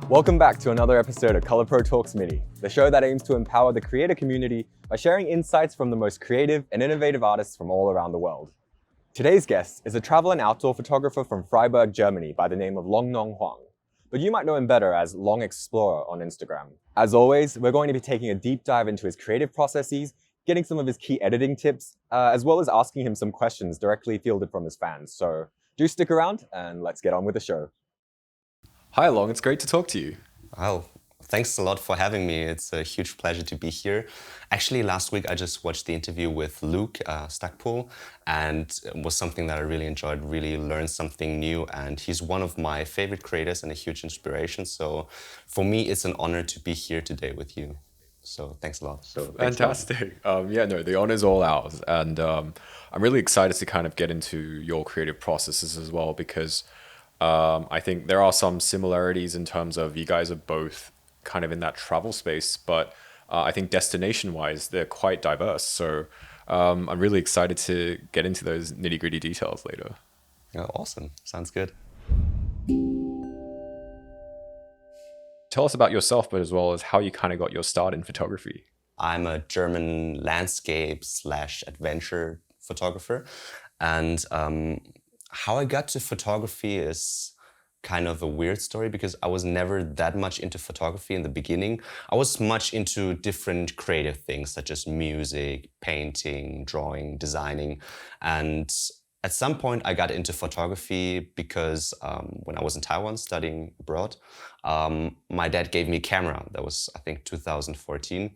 Welcome back to another episode of ColorPro Talks Mini, the show that aims to empower the creator community by sharing insights from the most creative and innovative artists from all around the world. Today's guest is a travel and outdoor photographer from Freiburg, Germany by the name of Long-Nong Huang, but you might know him better as Long Explorer on Instagram. As always, we're going to be taking a deep dive into his creative processes, getting some of his key editing tips, as well as asking him some questions directly fielded from his fans. So do stick around and let's get on with the show. Hi Long, it's great to talk to you. Oh, thanks a lot for having me. It's a huge pleasure to be here. Actually, last week I just watched the interview with Luke Stackpool, and it was something that I really enjoyed, really learned something new, and he's one of my favorite creators and a huge inspiration. So for me, it's an honor to be here today with you. So thanks a lot. Fantastic. The honor's all ours. And I'm really excited to kind of get into your creative processes as well, because I think there are some similarities in terms of you guys are both kind of in that travel space, but I think destination-wise, they're quite diverse. So I'm really excited to get into those nitty-gritty details later. Oh, awesome. Sounds good. Tell us about yourself, but as well as how you kind of got your start in photography. I'm a German landscape/adventure photographer, and how I got to photography is kind of a weird story because I was never that much into photography in the beginning. I was much into different creative things such as music, painting, drawing, designing. And at some point I got into photography because when I was in Taiwan studying abroad, my dad gave me a camera. That was, I think, 2014.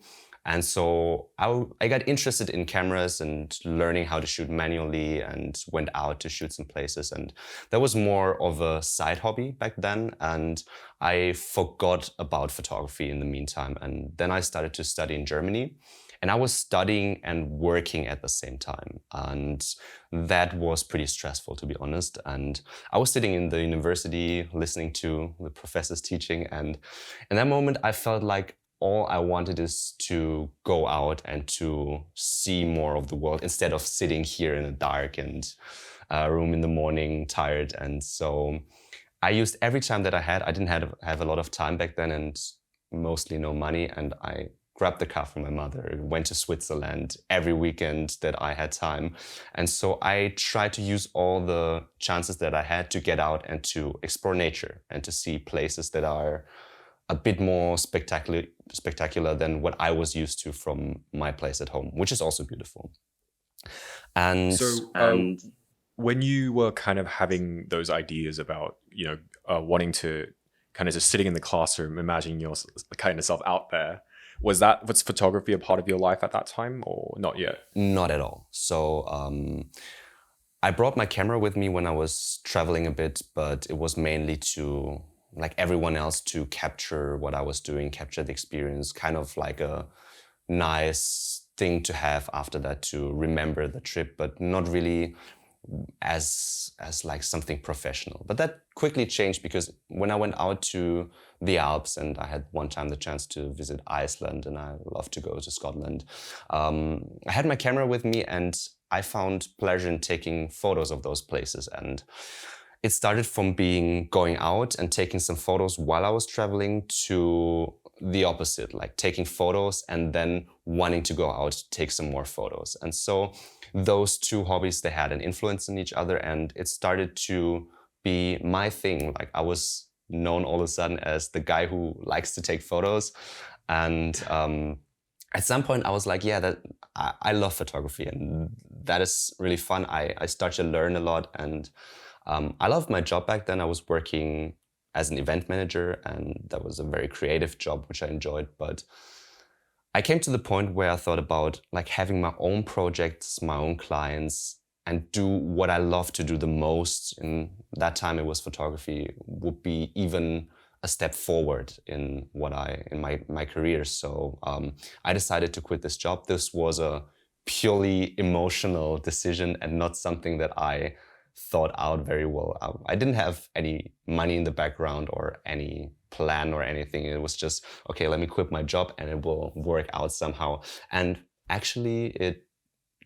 And so I got interested in cameras and learning how to shoot manually and went out to shoot some places. And that was more of a side hobby back then. And I forgot about photography in the meantime. And then I started to study in Germany. And I was studying and working at the same time. And that was pretty stressful, to be honest. And I was sitting in the university listening to the professors teaching. And in that moment, I felt like all I wanted is to go out and to see more of the world instead of sitting here in a darkened room in the morning, tired. And so I used every time that I had. I didn't have a lot of time back then and mostly no money. And I grabbed the car from my mother, went to Switzerland every weekend that I had time. And so I tried to use all the chances that I had to get out and to explore nature and to see places that are a bit more spectacular than what I was used to from my place at home, which is also beautiful. And when you were kind of having those ideas about, wanting to kind of just sitting in the classroom, imagining your kind of self out there, was photography a part of your life at that time or not yet? Not at all. So I brought my camera with me when I was traveling a bit, but it was mainly to, like everyone else, to capture what I was doing, capture the experience, kind of like a nice thing to have after that to remember the trip, but not really as like something professional. But that quickly changed because when I went out to the Alps, and I had one time the chance to visit Iceland, and I love to go to Scotland, I had my camera with me and I found pleasure in taking photos of those places. And it started from going out and taking some photos while I was traveling to the opposite, like taking photos and then wanting to go out to take some more photos. And so those two hobbies, they had an influence on each other, and it started to be my thing. Like I was known all of a sudden as the guy who likes to take photos. And at some point I was like, yeah, I love photography and that is really fun. I started to learn a lot, and I loved my job back then. I was working as an event manager, and that was a very creative job, which I enjoyed. But I came to the point where I thought about like having my own projects, my own clients, and do what I love to do the most. In that time, it was photography, would be even a step forward in my career. So I decided to quit this job. This was a purely emotional decision and not something that I thought out very well. I didn't have any money in the background or any plan or anything. It was just, okay, let me quit my job and it will work out somehow. And actually it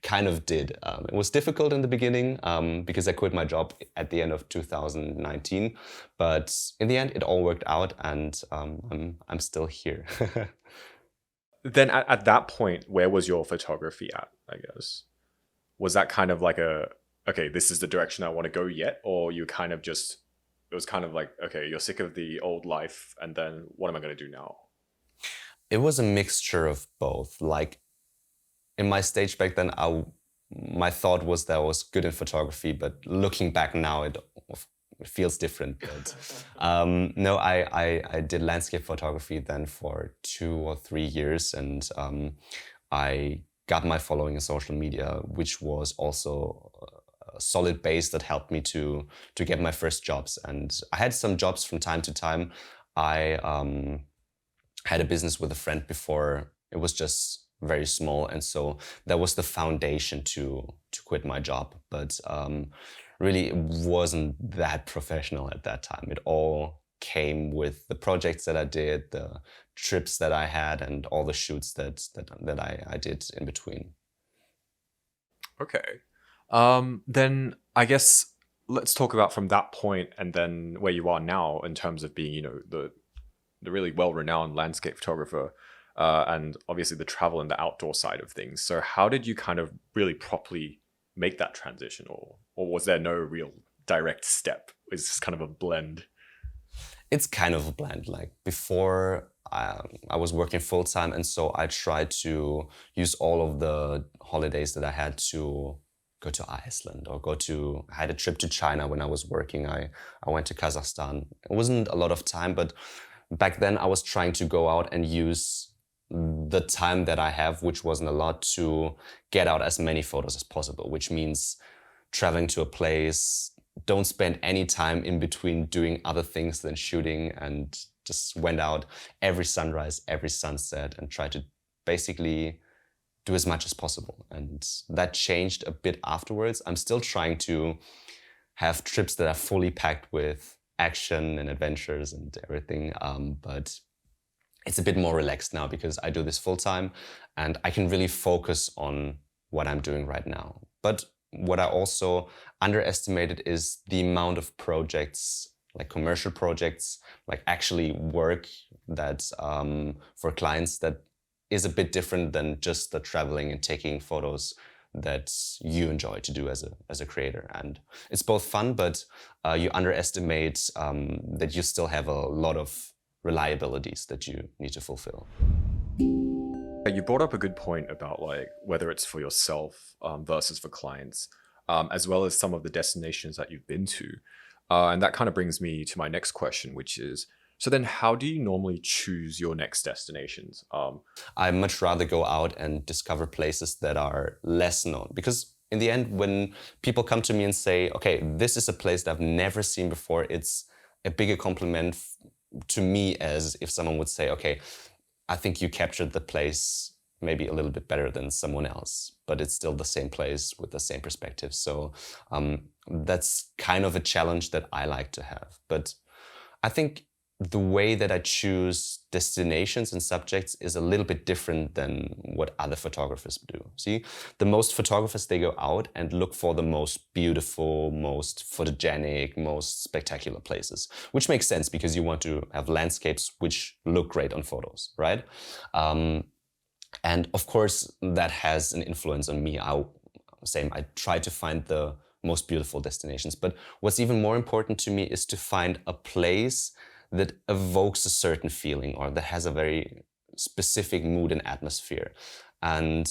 kind of did. It was difficult in the beginning because I quit my job at the end of 2019, but in the end, it all worked out, and I'm still here. Then at that point, where was your photography at, I guess? Was that kind of like okay, this is the direction I want to go yet? Or you kind of just, it was kind of like, okay, you're sick of the old life, and then what am I going to do now? It was a mixture of both. Like in my stage back then, my thought was that I was good in photography, but looking back now, it feels different. But no, I did landscape photography then for 2 or 3 years, and I got my following in social media, which was also a solid base that helped me to get my first jobs. And I had some jobs from time to time. I had a business with a friend before. It was just very small, and so that was the foundation to quit my job. But really, it wasn't that professional at that time. It all came with the projects that I did, the trips that I had, and all the shoots that I did in between. Okay. Then I guess let's talk about from that point and then where you are now in terms of being, the really well-renowned landscape photographer, and obviously the travel and the outdoor side of things. So how did you kind of really properly make that transition, or was there no real direct step? Is this kind of a blend? It's kind of a blend. Like before, I was working full time, and so I tried to use all of the holidays that I had to go to Iceland or I had a trip to China when I was working. I went to Kazakhstan. It wasn't a lot of time, but back then I was trying to go out and use the time that I have, which wasn't a lot, to get out as many photos as possible, which means traveling to a place, don't spend any time in between doing other things than shooting, and just went out every sunrise, every sunset, and tried to basically do as much as possible. And that changed a bit afterwards. I'm still trying to have trips that are fully packed with action and adventures and everything, but it's a bit more relaxed now because I do this full time and I can really focus on what I'm doing right now. But what I also underestimated is the amount of projects, like commercial projects, like actually work that for clients, that is a bit different than just the traveling and taking photos that you enjoy to do as a creator. And it's both fun, but you underestimate that you still have a lot of reliabilities that you need to fulfill. You brought up a good point about like whether it's for yourself versus for clients, as well as some of the destinations that you've been to. And that kind of brings me to my next question, which is, so then how do you normally choose your next destinations? I much rather go out and discover places that are less known, because in the end, when people come to me and say, okay, this is a place that I've never seen before, it's a bigger compliment to me as if someone would say, okay, I think you captured the place maybe a little bit better than someone else, but it's still the same place with the same perspective. So that's kind of a challenge that I like to have. But I think the way that I choose destinations and subjects is a little bit different than what other photographers do. See, the most photographers, they go out and look for the most beautiful, most photogenic, most spectacular places, which makes sense because you want to have landscapes which look great on photos, right? And of course, that has an influence on me. I try to find the most beautiful destinations. But what's even more important to me is to find a place that evokes a certain feeling or that has a very specific mood and atmosphere. And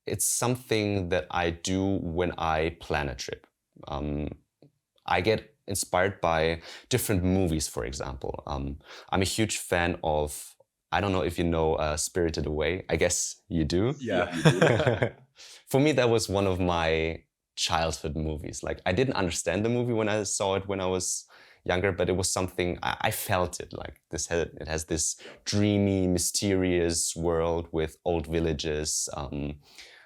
it's something that I do when I plan a trip. I get inspired by different movies, for example. I'm a huge fan of, I don't know if you know Spirited Away. I guess you do. Yeah. For me, that was one of my childhood movies. Like, I didn't understand the movie when I saw it when I was younger, but it was something, I felt it. Like, it has this dreamy, mysterious world with old villages,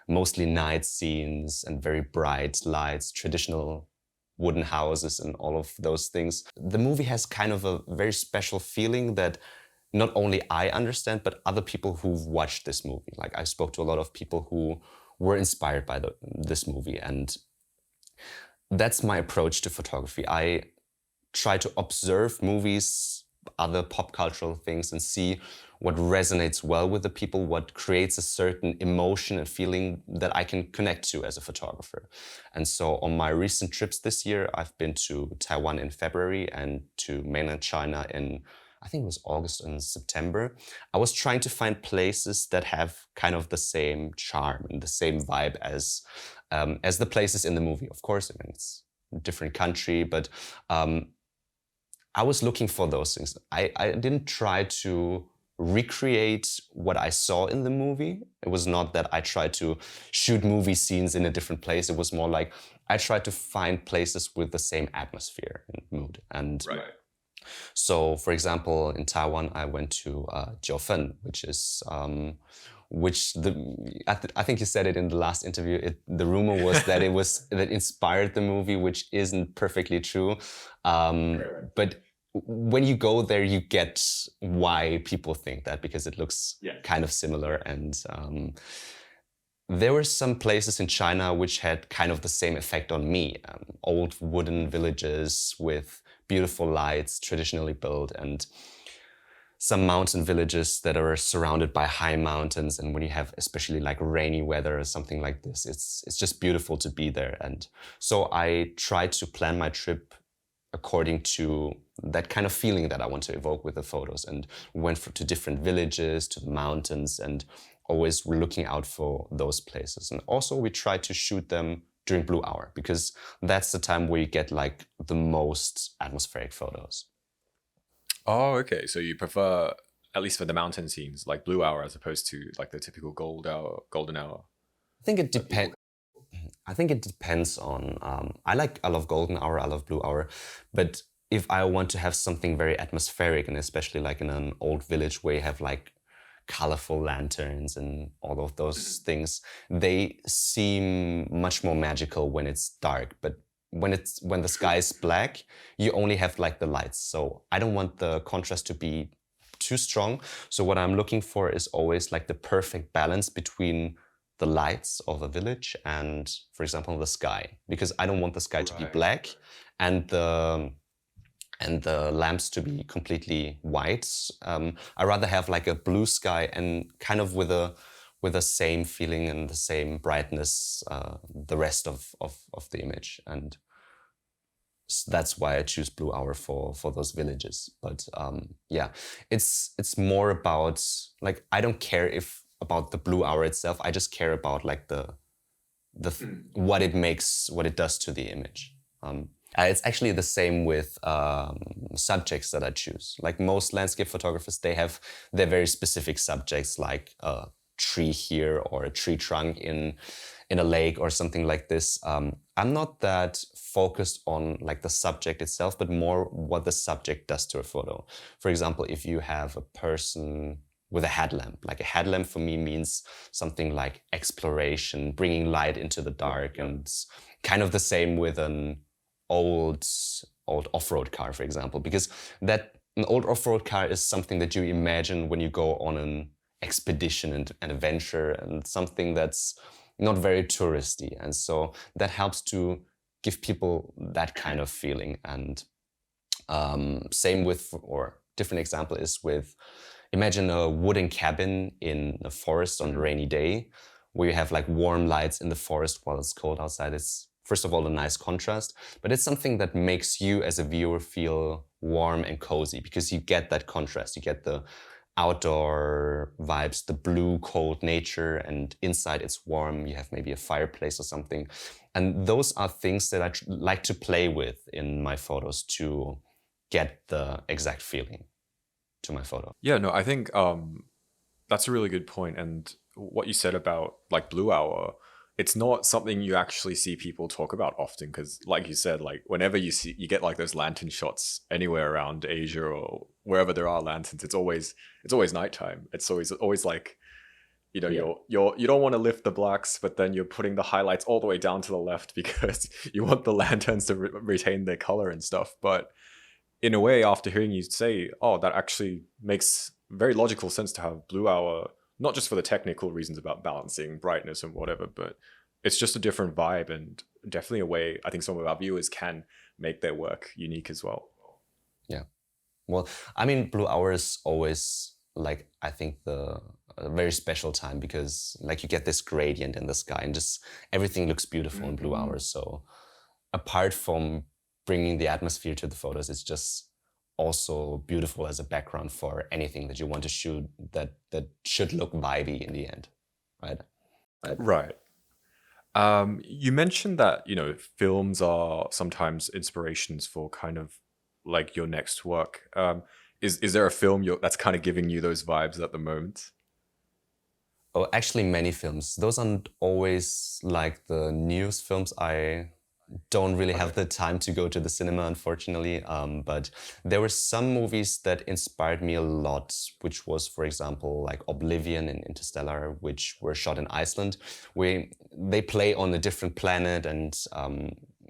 mostly night scenes and very bright lights, traditional wooden houses and all of those things. The movie has kind of a very special feeling that not only I understand, but other people who've watched this movie. Like, I spoke to a lot of people who were inspired by this movie. And that's my approach to photography. I try to observe movies, other pop cultural things, and see what resonates well with the people, what creates a certain emotion and feeling that I can connect to as a photographer. And so on my recent trips this year, I've been to Taiwan in February and to mainland China in, I think it was August and September. I was trying to find places that have kind of the same charm and the same vibe as the places in the movie. Of course, I mean, it's a different country, but I was looking for those things. I didn't try to recreate what I saw in the movie. It was not that I tried to shoot movie scenes in a different place. It was more like I tried to find places with the same atmosphere and mood. And so, for example, in Taiwan, I went to Jiufen, which is I think you said it in the last interview. The rumor was that that inspired the movie, which isn't perfectly true. But when you go there, you get why people think that, because it looks kind of similar. And there were some places in China which had kind of the same effect on me. Old wooden villages with beautiful lights, traditionally built, and some mountain villages that are surrounded by high mountains. And when you have especially like rainy weather or something like this, it's just beautiful to be there. And so I tried to plan my trip according to that kind of feeling that I want to evoke with the photos, and went to different villages, to the mountains, and always looking out for those places. And also we try to shoot them during blue hour, because that's the time where you get like the most atmospheric photos. Oh, okay. So you prefer, at least for the mountain scenes, like blue hour as opposed to like the typical golden hour? I think it depends. I think it depends on, I love golden hour, I love blue hour, but if I want to have something very atmospheric, and especially like in an old village where you have like colorful lanterns and all of those things, they seem much more magical when it's dark. But when the sky is black, you only have like the lights. So I don't want the contrast to be too strong. So what I'm looking for is always like the perfect balance between the lights of a village and, for example, the sky, because I don't want the sky to be black and the lamps to be completely white. I rather have like a blue sky and kind of with the same feeling and the same brightness the rest of the image. And that's why I choose blue hour for those villages. But yeah, it's more about like, I don't care about the blue hour itself. I just care about like what it does to the image. It's actually the same with subjects that I choose. Like most landscape photographers, they have their very specific subjects, like a tree here or a tree trunk in a lake or something like this. I'm not that focused on like the subject itself, but more what the subject does to a photo. For example, if you have a person with a headlamp, like a headlamp for me means something like exploration, bringing light into the dark, and kind of the same with an old off-road car, for example, because an old off-road car is something that you imagine when you go on an expedition and an adventure, and something that's not very touristy. And so that helps to give people that kind of feeling. And same with, or different example is with, imagine a wooden cabin in a forest on a rainy day, where you have like warm lights in the forest while it's cold outside. It's, first of all, a nice contrast, but it's something that makes you as a viewer feel warm and cozy, because you get that contrast. You get the outdoor vibes, the blue, cold nature, and inside it's warm. You have maybe a fireplace or something. And those are things that I like to play with in my photos to get the exact feeling to my photo. Yeah, no, I think that's a really good point. And what you said about like blue hour, it's not something you actually see people talk about often, because like you said, like whenever you get like those lantern shots anywhere around Asia or wherever there are lanterns, it's always nighttime. It's always like, you know, you don't want to lift the blacks, but then you're putting the highlights all the way down to the left because you want the lanterns to retain their color and stuff. But in a way, after hearing you say, oh, that actually makes very logical sense to have blue hour not just for the technical reasons about balancing brightness and whatever, but it's just a different vibe and definitely a way I think some of our viewers can make their work unique as well. Yeah. Well, I mean, blue hour is always like, I think a very special time because like you get this gradient in the sky and just everything looks beautiful in blue hours. So apart from bringing the atmosphere to the photos, it's just also beautiful as a background for anything that you want to shoot that should look vibey in the end, right? Right. You mentioned that, films are sometimes inspirations for kind of like your next work. Is there a film that's kind of giving you those vibes at the moment? Oh, actually, many films. Those aren't always like the newest films. I don't really have the time to go to the cinema, unfortunately. But there were some movies that inspired me a lot, which was, for example, like Oblivion and Interstellar, which were shot in Iceland. They play on a different planet, and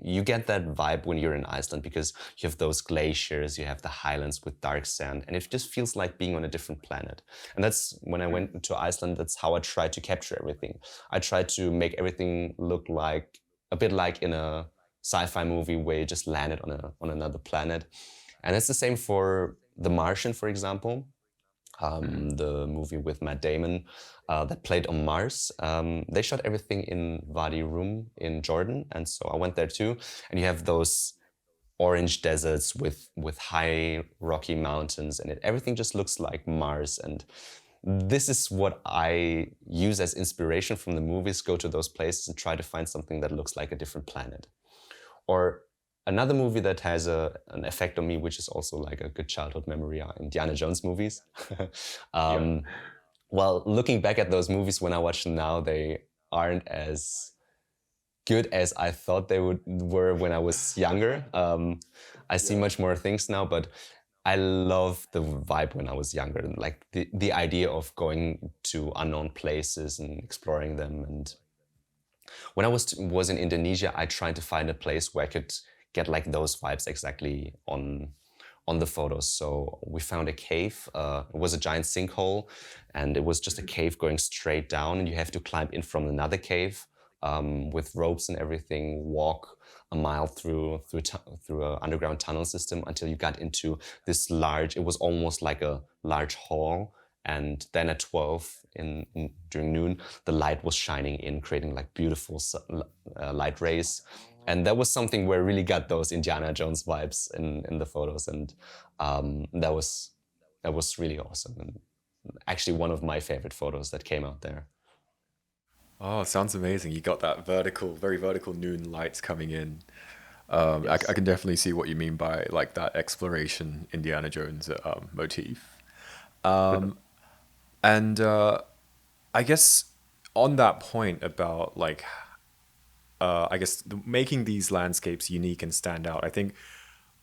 you get that vibe when you're in Iceland because you have those glaciers, you have the highlands with dark sand, and it just feels like being on a different planet. And that's when I went to Iceland, that's how I tried to capture everything. I tried to make everything look like a bit like in a sci-fi movie where you just landed on another planet. And it's the same for The Martian, for example. The movie with Matt Damon that played on Mars. They shot everything in Wadi Rum in Jordan, and so I went there too. And you have those orange deserts with high rocky mountains, and everything just looks like Mars. And this is what I use as inspiration from the movies. Go to those places and try to find something that looks like a different planet. Or another movie that has an effect on me, which is also like a good childhood memory, are Indiana Jones movies. Well, looking back at those movies when I watch them now, they aren't as good as I thought they were when I was younger. I see much more things now, but I love the vibe when I was younger, and like the idea of going to unknown places and exploring them. And when I was in Indonesia, I tried to find a place where I could get like those vibes exactly on the photos. So we found a cave. It was a giant sinkhole, and it was just a cave going straight down, and you have to climb in from another cave with ropes and everything, walk a mile through an underground tunnel system until you got into this large. It was almost like a large hall. And then at 12 during noon, the light was shining in, creating like beautiful light rays. And that was something where I really got those Indiana Jones vibes in the photos. And that was really awesome. And actually one of my favorite photos that came out there. Oh, sounds amazing. You got that very vertical noon lights coming in. I can definitely see what you mean by like that exploration Indiana Jones motif. And I guess on that point about like, I guess making these landscapes unique and stand out, I think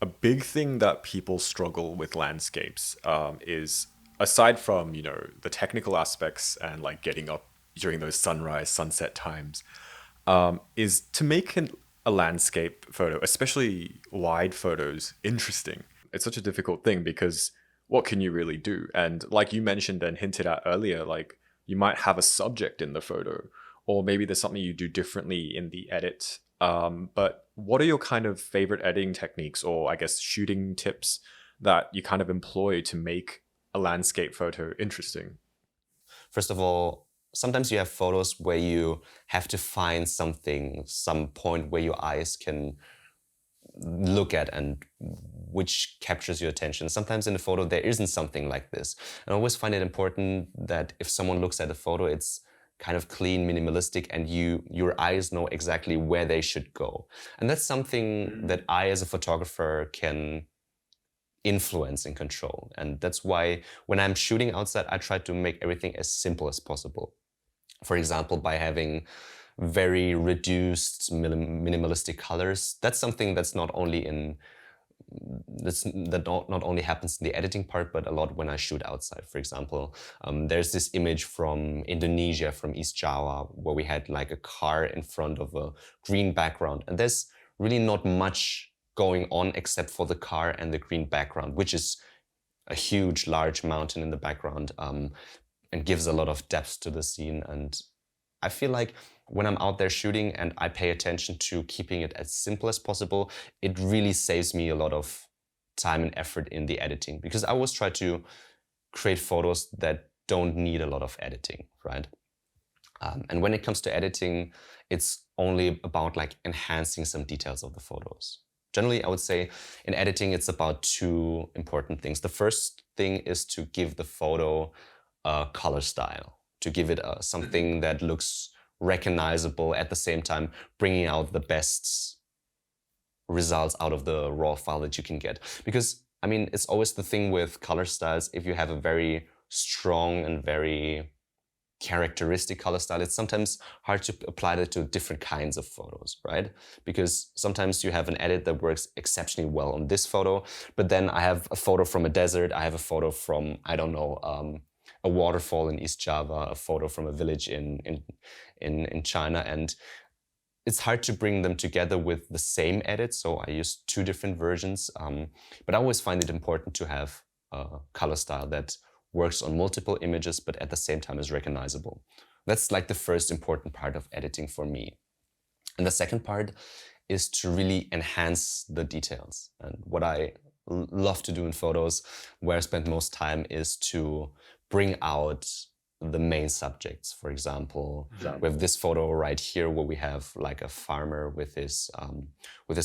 a big thing that people struggle with landscapes is aside from, the technical aspects and like getting up during those sunrise, sunset times, is to make a landscape photo, especially wide photos, interesting. It's such a difficult thing because what can you really do? And like you mentioned and hinted at earlier, like you might have a subject in the photo, or maybe there's something you do differently in the edit. But what are your kind of favorite editing techniques, or I guess shooting tips that you kind of employ to make a landscape photo interesting? First of all, sometimes you have photos where you have to find something, some point where your eyes can look at and which captures your attention. Sometimes in a photo there isn't something like this. And I always find it important that if someone looks at a photo, it's kind of clean, minimalistic, and your eyes know exactly where they should go. And that's something that I as a photographer can influence and control. And that's why when I'm shooting outside, I try to make everything as simple as possible. For example, by having very reduced minimalistic colors. That's something that's not only not only happens in the editing part, but a lot when I shoot outside. For example, there's this image from Indonesia, from East Java, where we had like a car in front of a green background. And there's really not much going on except for the car and the green background, which is a huge, large mountain in the background. and gives a lot of depth to the scene. And I feel like when I'm out there shooting and I pay attention to keeping it as simple as possible, it really saves me a lot of time and effort in the editing, because I always try to create photos that don't need a lot of editing, right? And when it comes to editing, it's only about like enhancing some details of the photos. Generally, I would say in editing, it's about two important things. The first thing is to give the photo a color style, to give it something that looks recognizable, at the same time bringing out the best results out of the raw file that you can get. Because, I mean, it's always the thing with color styles. If you have a very strong and very characteristic color style, it's sometimes hard to apply that to different kinds of photos, right? Because sometimes you have an edit that works exceptionally well on this photo, but then I have a photo from a desert, I have a photo from, I don't know, a waterfall in East Java, a photo from a village in China, and it's hard to bring them together with the same edit, so I use two different versions. But I always find it important to have a color style that works on multiple images, but at the same time is recognizable. That's like the first important part of editing for me. And the second part is to really enhance the details. And what I love to do in photos, where I spend most time, is to bring out the main subjects. For example, we have this photo right here where we have like a farmer with his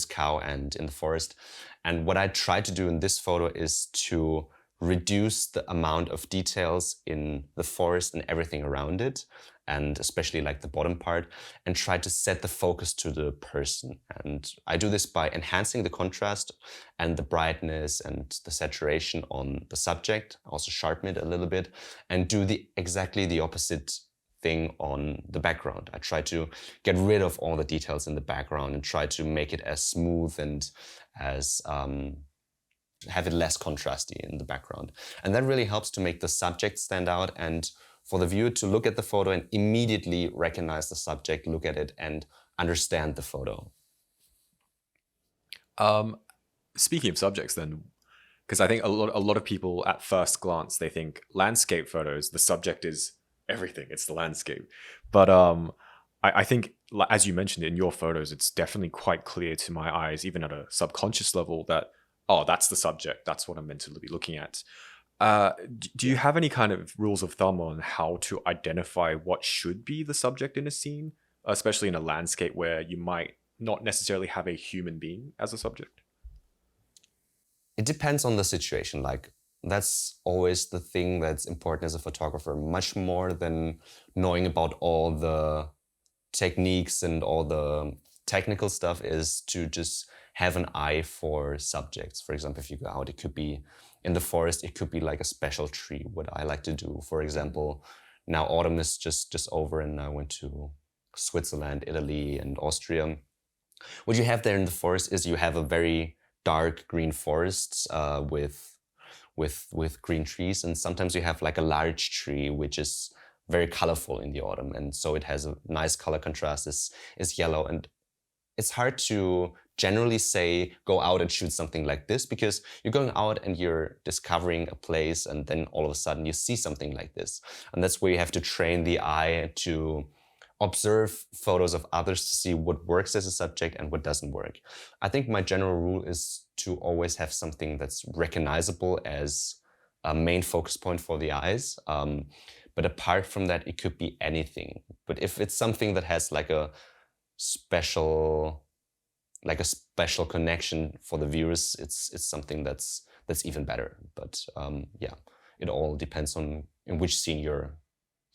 cow and in the forest. And what I try to do in this photo is to reduce the amount of details in the forest and everything around it, and especially like the bottom part, and try to set the focus to the person. And I do this by enhancing the contrast and the brightness and the saturation on the subject, also sharpen it a little bit, and do exactly the opposite thing on the background. I try to get rid of all the details in the background and try to make it as smooth and as have it less contrasty in the background. And that really helps to make the subject stand out and for the viewer to look at the photo and immediately recognize the subject, look at it and understand the photo. Speaking of subjects then, because I think a lot of people at first glance, they think landscape photos, the subject is everything, it's the landscape. But I think, as you mentioned in your photos, it's definitely quite clear to my eyes, even at a subconscious level, that, oh, that's the subject, that's what I'm meant to be looking at. Do you have any kind of rules of thumb on how to identify what should be the subject in a scene, especially in a landscape where you might not necessarily have a human being as a subject? It depends on the situation. Like, that's always the thing that's important as a photographer, much more than knowing about all the techniques and all the technical stuff, is to just have an eye for subjects. For example, if you go out, it could be in the forest, it could be like a special tree, what I like to do. For example, now autumn is just over and I went to Switzerland, Italy, and Austria. What you have there in the forest is you have a very dark green forest with green trees, and sometimes you have like a large tree which is very colorful in the autumn, and so it has a nice color contrast, is yellow. And it's hard to generally say go out and shoot something like this, because you're going out and you're discovering a place and then all of a sudden you see something like this. And that's where you have to train the eye to observe photos of others to see what works as a subject and what doesn't work. I think my general rule is to always have something that's recognizable as a main focus point for the eyes. But apart from that, it could be anything. But if it's something that has like a special connection for the viewers, it's something that's even better. But yeah, it all depends on in which scene you're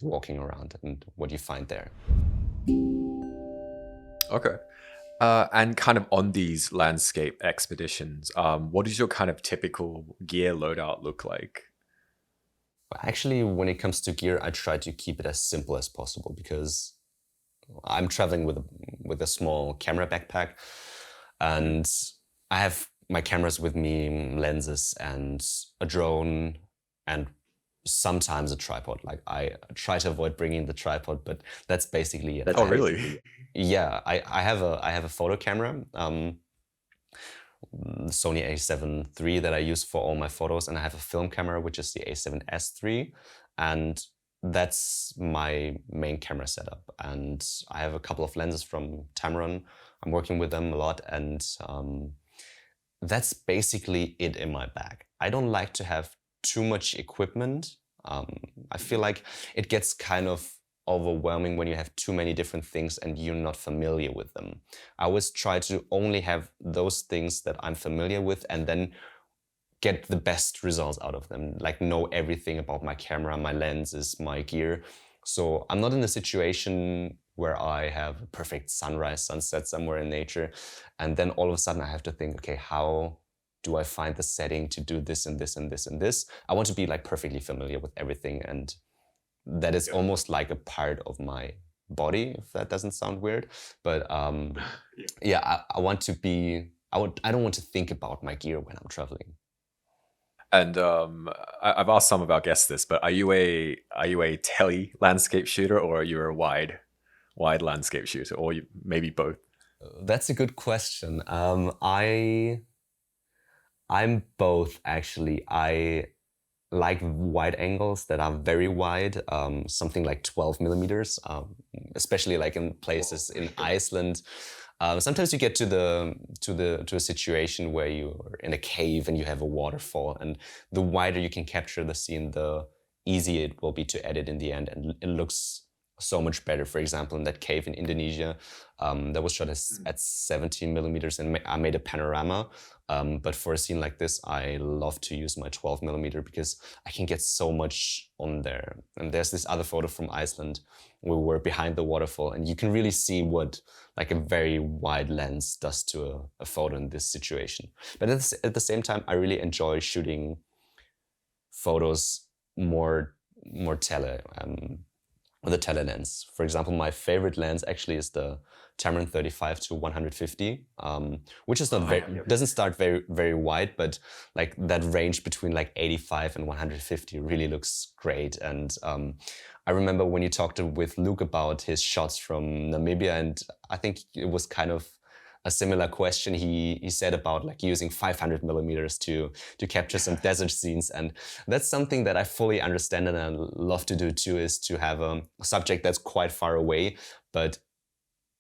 walking around and what you find there. Okay. And kind of on these landscape expeditions, what does your kind of typical gear loadout look like? Actually, when it comes to gear, I try to keep it as simple as possible, because I'm traveling with a small camera backpack, and I have my cameras with me, lenses and a drone, and sometimes a tripod. Like, I try to avoid bringing the tripod, but that's basically it. Oh, really? Yeah, I have a photo camera, Sony a7 III that I use for all my photos, and I have a film camera which is the a7S III. And that's my main camera setup. And I have a couple of lenses from Tamron. I'm working with them a lot, and that's basically it in my bag. I don't like to have too much equipment. I feel like it gets kind of overwhelming when you have too many different things and you're not familiar with them. I always try to only have those things that I'm familiar with and then get the best results out of them, like know everything about my camera, my lenses, my gear. So I'm not in a situation where I have a perfect sunrise, sunset somewhere in nature, and then all of a sudden I have to think, okay, how do I find the setting to do this and this and this and this? I want to be like perfectly familiar with everything, and that is almost like a part of my body, if that doesn't sound weird. But I want to be, I don't want to think about my gear when I'm traveling. And I've asked some of our guests this, but are you a tele landscape shooter, or are you a wide landscape shooter, or maybe both? That's a good question. I'm both, actually. I like wide angles that are very wide, something like 12 millimeters, especially like in places in Iceland. Sometimes you get to a situation where you're in a cave and you have a waterfall, and the wider you can capture the scene, the easier it will be to edit in the end, and it looks so much better. For example, in that cave in Indonesia, that was shot at 17 millimeters, and I made a panorama. But for a scene like this, I love to use my 12 millimeter because I can get so much on there. And there's this other photo from Iceland where we're behind the waterfall, and you can really see what like a very wide lens does to a photo in this situation. But at the same time, I really enjoy shooting photos more tele, with a tele lens. For example, my favorite lens actually is the Tamron 35 to 150, which is not doesn't start very wide, but like that range between like 85 and 150 really looks great. And I remember when you talked with Luke about his shots from Namibia, and I think it was kind of a similar question he said about like using 500 millimeters to capture some desert scenes. And that's something that I fully understand and I love to do too, is to have a subject that's quite far away, but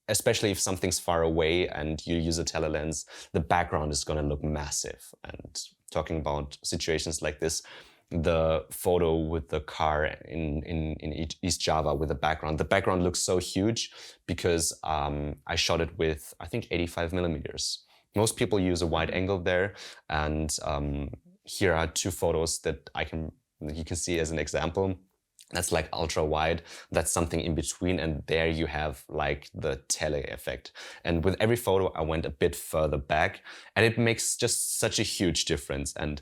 especially if something's far away and you use a telelens, the background is going to look massive. And talking about situations like this, the photo with the car in East Java with the background looks so huge because I shot it with, I think, 85 millimeters. Most people use a wide angle there, and here are two photos that you can see as an example. That's like ultra wide. That's something in between, and there you have like the tele effect. And with every photo, I went a bit further back, and it makes just such a huge difference. And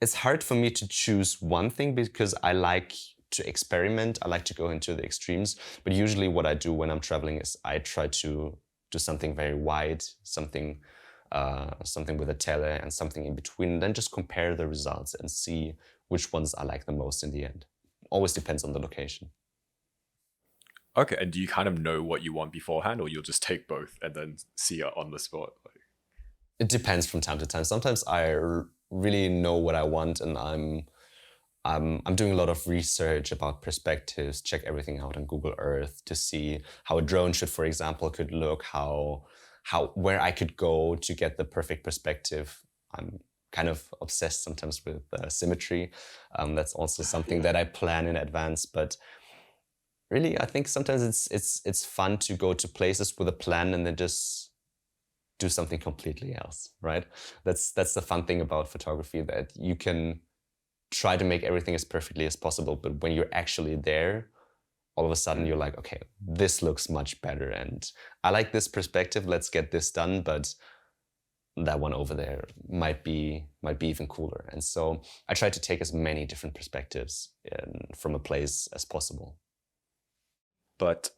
it's hard for me to choose one thing because I like to experiment. I like to go into the extremes. But usually, what I do when I'm traveling is I try to do something very wide, something with a tele, and something in between, and then just compare the results and see which ones I like the most in the end. Always depends on the location. Okay, and do you kind of know what you want beforehand, or you'll just take both and then see it on the spot? It depends from time to time. Sometimes I really know what I want, and I'm doing a lot of research about perspectives, check everything out on Google Earth to see how a drone should, for example, could look, where I could go to get the perfect perspective. I'm kind of obsessed sometimes with symmetry. That's also something that I plan in advance. But really, I think sometimes it's fun to go to places with a plan and then just do something completely else, right? That's the fun thing about photography, that you can try to make everything as perfectly as possible, but when you're actually there, all of a sudden you're like, okay, this looks much better, and I like this perspective, let's get this done, but that one over there might be even cooler. And so I try to take as many different perspectives from a place as possible. But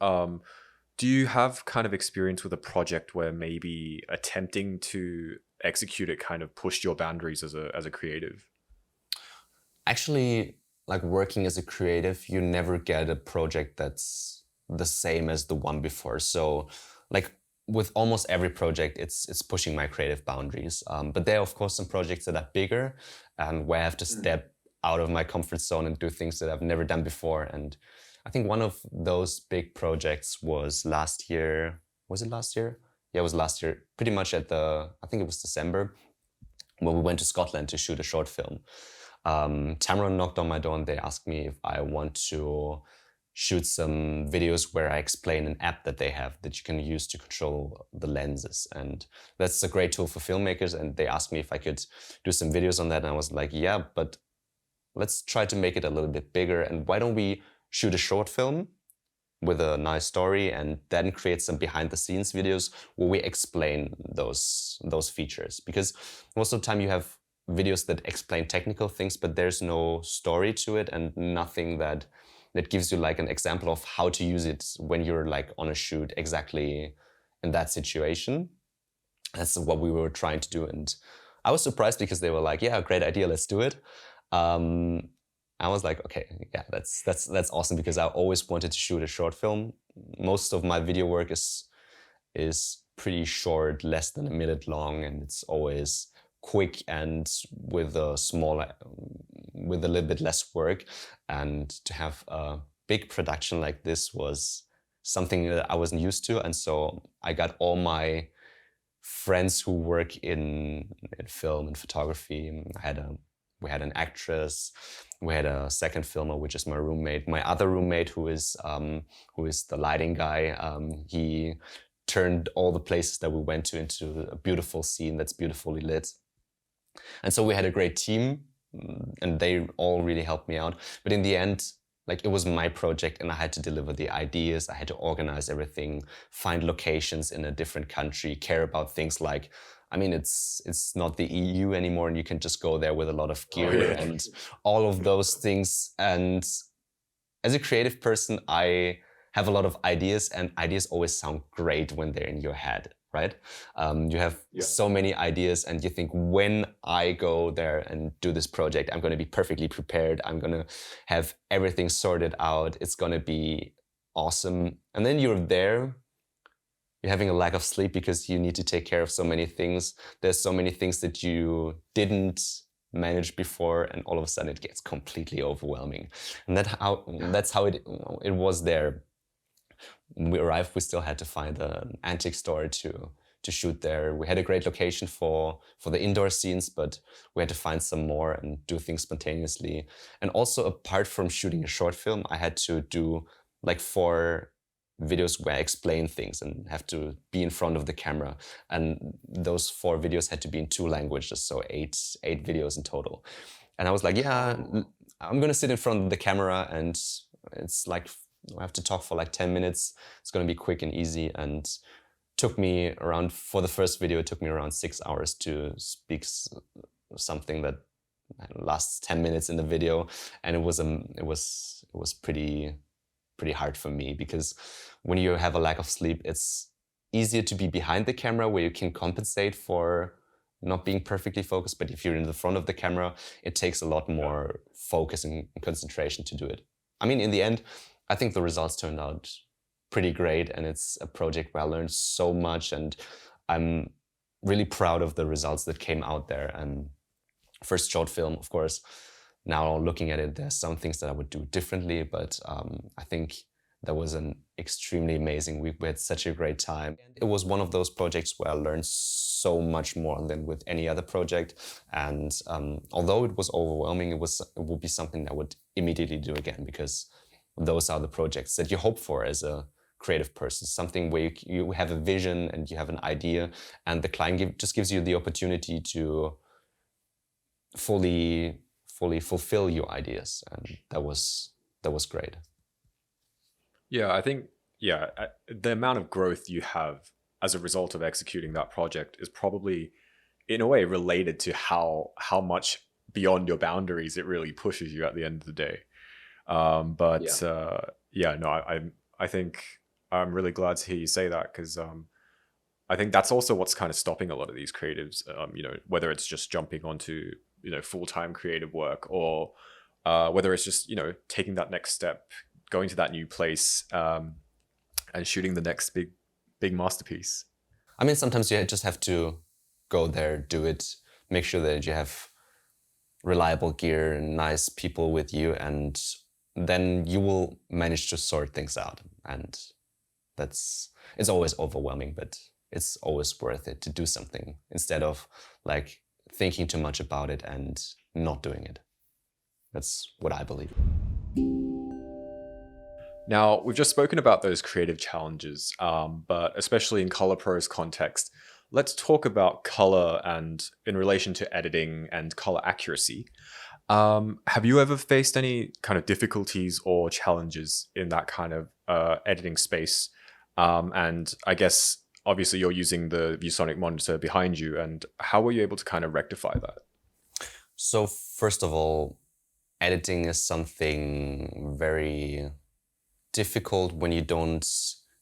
do you have kind of experience with a project where maybe attempting to execute it kind of pushed your boundaries as a creative? Actually, like working as a creative, you never get a project that's the same as the one before. So like with almost every project, it's pushing my creative boundaries. But there are, of course, some projects that are bigger and where I have to step out of my comfort zone and do things that I've never done before. And I think one of those big projects was last year. Was it last year? Yeah, it was last year. Pretty much I think it was December, when we went to Scotland to shoot a short film. Tamron knocked on my door and they asked me if I want to shoot some videos where I explain an app that they have that you can use to control the lenses. And that's a great tool for filmmakers. And they asked me if I could do some videos on that. And I was like, yeah, but let's try to make it a little bit bigger. And why don't we shoot a short film with a nice story and then create some behind the scenes videos where we explain those features? Because most of the time you have videos that explain technical things, but there's no story to it and nothing that gives you like an example of how to use it when you're like on a shoot exactly in that situation. That's what we were trying to do. And I was surprised because they were like, yeah, great idea, let's do it. I was like, okay, yeah, that's awesome, because I always wanted to shoot a short film. Most of my video work is pretty short, less than a minute long, and it's always quick and with a little bit less work. And to have a big production like this was something that I wasn't used to. And so I got all my friends who work in film and photography. We had an actress, we had a second filmer, which is my roommate. My other roommate, who is the lighting guy, he turned all the places that we went to into a beautiful scene that's beautifully lit. And so we had a great team, and they all really helped me out. But in the end, like, it was my project and I had to deliver the ideas, I had to organize everything, find locations in a different country, care about things like, I mean, it's not the EU anymore and you can just go there with a lot of gear and all of those things. And as a creative person, I have a lot of ideas, and ideas always sound great when they're in your head, right? You have so many ideas and you think, when I go there and do this project, I'm going to be perfectly prepared. I'm going to have everything sorted out. It's going to be awesome. And then you're there, you're having a lack of sleep because you need to take care of so many things. There's so many things that you didn't manage before, and all of a sudden it gets completely overwhelming. And that's how it was there. When we arrived, we still had to find an antique store to shoot there. We had a great location for the indoor scenes, but we had to find some more and do things spontaneously. And also, apart from shooting a short film, I had to do like 4 videos where I explain things and have to be in front of the camera. And those 4 videos had to be in 2 languages, so 8 videos in total. And I was like, yeah, I'm gonna sit in front of the camera, and it's like, I have to talk for like 10 minutes. It's going to be quick and easy. And for the first video, it took me around 6 hours to speak something that lasts 10 minutes in the video. And it was pretty hard for me, because when you have a lack of sleep, it's easier to be behind the camera where you can compensate for not being perfectly focused. But if you're in the front of the camera, it takes a lot more focus and concentration to do it. I mean, in the end, I think the results turned out pretty great, and it's a project where I learned so much, and I'm really proud of the results that came out there. And first short film, of course, now looking at it, there's some things that I would do differently, but I think that was an extremely amazing week. We had such a great time. It was one of those projects where I learned so much more than with any other project. And although it was overwhelming, it would be something I would immediately do again, because those are the projects that you hope for as a creative person, something where you have a vision and you have an idea, and the client just gives you the opportunity to fully fulfill your ideas. And that was great. Yeah, I think, the amount of growth you have as a result of executing that project is probably, in a way, related to how much beyond your boundaries it really pushes you at the end of the day. I think I'm really glad to hear you say that, because I think that's also what's kind of stopping a lot of these creatives, whether it's just jumping onto, full-time creative work, or whether it's just, taking that next step, going to that new place, and shooting the next big masterpiece. I mean, sometimes you just have to go there, do it, make sure that you have reliable gear, nice people with you, and then you will manage to sort things out. And it's always overwhelming, but it's always worth it to do something instead of like thinking too much about it and not doing it. That's what I believe. Now, we've just spoken about those creative challenges, but especially in ColorPro's context, let's talk about color and in relation to editing and color accuracy. Have you ever faced any kind of difficulties or challenges in that kind of editing space? And I guess, obviously, you're using the ViewSonic monitor behind you, and how were you able to kind of rectify that? So first of all, editing is something very difficult when you don't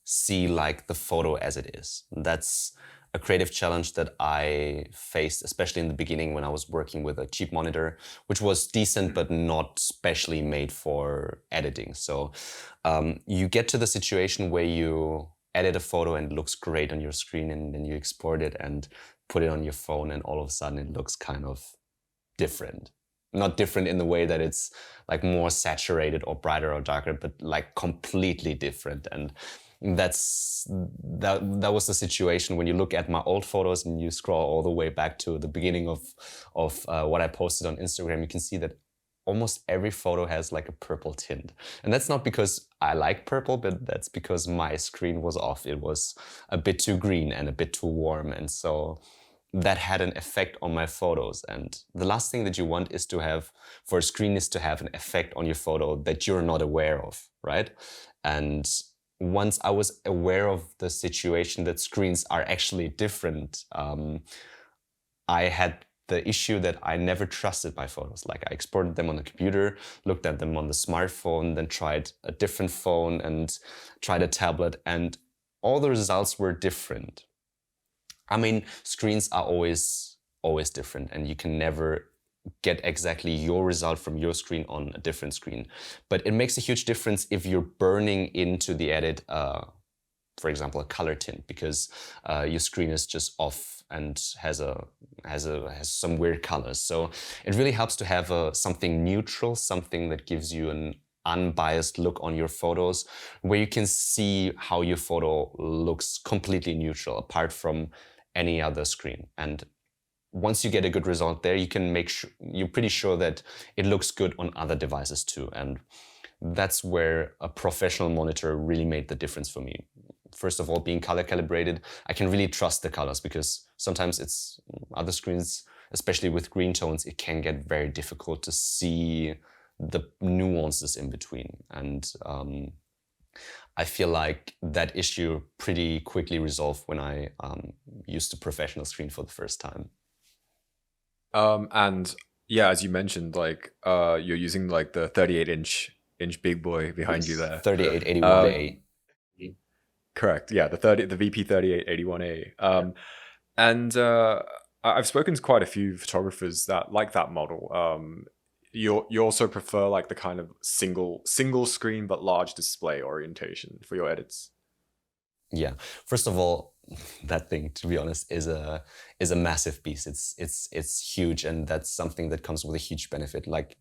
see like the photo as it is. That's a creative challenge that I faced, especially in the beginning when I was working with a cheap monitor, which was decent but not specially made for editing. So you get to the situation where you edit a photo and it looks great on your screen, and then you export it and put it on your phone, and all of a sudden it looks kind of different. Not different in the way that it's like more saturated or brighter or darker, but like completely different. And that was the situation when you look at my old photos and you scroll all the way back to the beginning of what I posted on Instagram. You can see that almost every photo has like a purple tint. And that's not because I like purple, but that's because my screen was off. It was a bit too green and a bit too warm. And so that had an effect on my photos. And the last thing that you want is to have, for a screen, is to have an effect on your photo that you're not aware of, right? And once I was aware of the situation that screens are actually different, I had the issue that I never trusted my photos. Like I exported them on the computer, looked at them on the smartphone, then tried a different phone and tried a tablet, and all the results were different. I mean, screens are always different, and you can never get exactly your result from your screen on a different screen. But it makes a huge difference if you're burning into the edit, for example, a color tint, because your screen is just off and has some weird colors. So it really helps to have something neutral, something that gives you an unbiased look on your photos, where you can see how your photo looks completely neutral, apart from any other screen. And once you get a good result there, you can you're pretty sure that it looks good on other devices too. And that's where a professional monitor really made the difference for me. First of all, being color calibrated, I can really trust the colors, because sometimes it's other screens, especially with green tones, it can get very difficult to see the nuances in between. And I feel like that issue pretty quickly resolved when I used a professional screen for the first time. And yeah, as you mentioned, like you're using like the 38-inch big boy behind you there. 3881a. Correct. Yeah, the VP3881a. And I've spoken to quite a few photographers that like that model. You also prefer like the kind of single screen but large display orientation for your edits. Yeah. First of all, that thing, to be honest, is a massive beast. It's huge, and that's something that comes with a huge benefit. Like,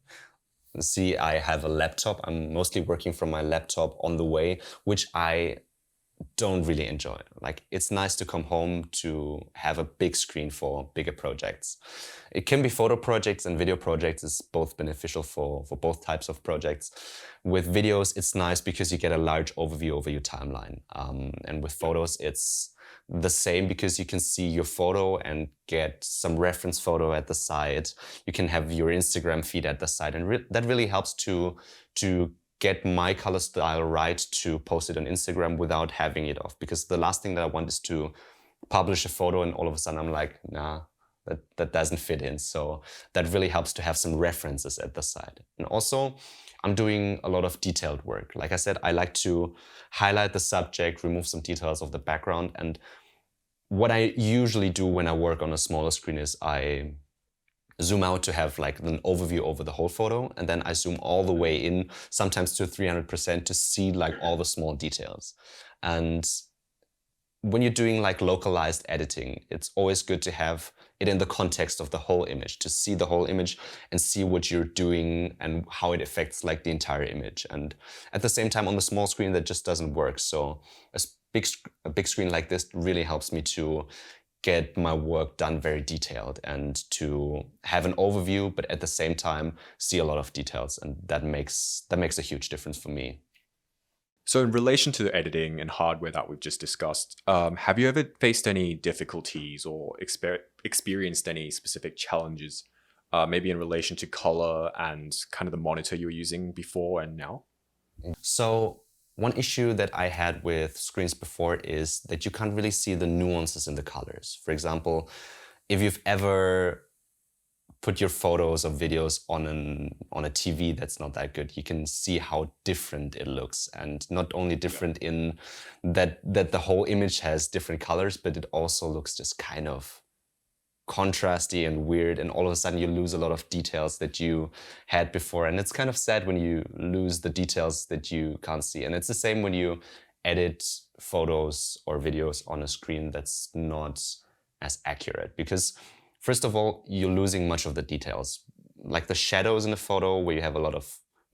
see, I have a laptop. I'm mostly working from my laptop on the way, which I don't really enjoy. Like, it's nice to come home to have a big screen for bigger projects. It can be photo projects and video projects. It's both beneficial for both types of projects. With videos, it's nice because you get a large overview over your timeline. And with photos, it's the same, because you can see your photo and get some reference photo at the side. You can have your Instagram feed at the side, and that really helps to get my color style right to post it on Instagram without having it off. Because the last thing that I want is to publish a photo and all of a sudden I'm like, nah, that doesn't fit in. So that really helps to have some references at the side. And also, I'm doing a lot of detailed work. Like I said, I like to highlight the subject, remove some details of the background. And what I usually do when I work on a smaller screen is I zoom out to have like an overview over the whole photo, and then I zoom all the way in, sometimes to 300%, to see like all the small details. And when you're doing like localized editing, it's always good to have it in the context of the whole image, to see the whole image and see what you're doing and how it affects like the entire image. And at the same time, on the small screen, that just doesn't work. So a big screen like this really helps me to get my work done very detailed and to have an overview, but at the same time see a lot of details, and that makes a huge difference for me. So in relation to the editing and hardware that we've just discussed, have you ever faced any difficulties or experienced any specific challenges, maybe in relation to color and kind of the monitor you were using before and now? So one issue that I had with screens before is that you can't really see the nuances in the colors. For example, if you've ever put your photos or videos on a TV that's not that good, you can see how different it looks. And not only different in that the whole image has different colors, but it also looks just kind of contrasty and weird, and all of a sudden you lose a lot of details that you had before. And it's kind of sad when you lose the details that you can't see. And it's the same when you edit photos or videos on a screen that's not as accurate, because first of all, you're losing much of the details. Like the shadows in a photo, where you have when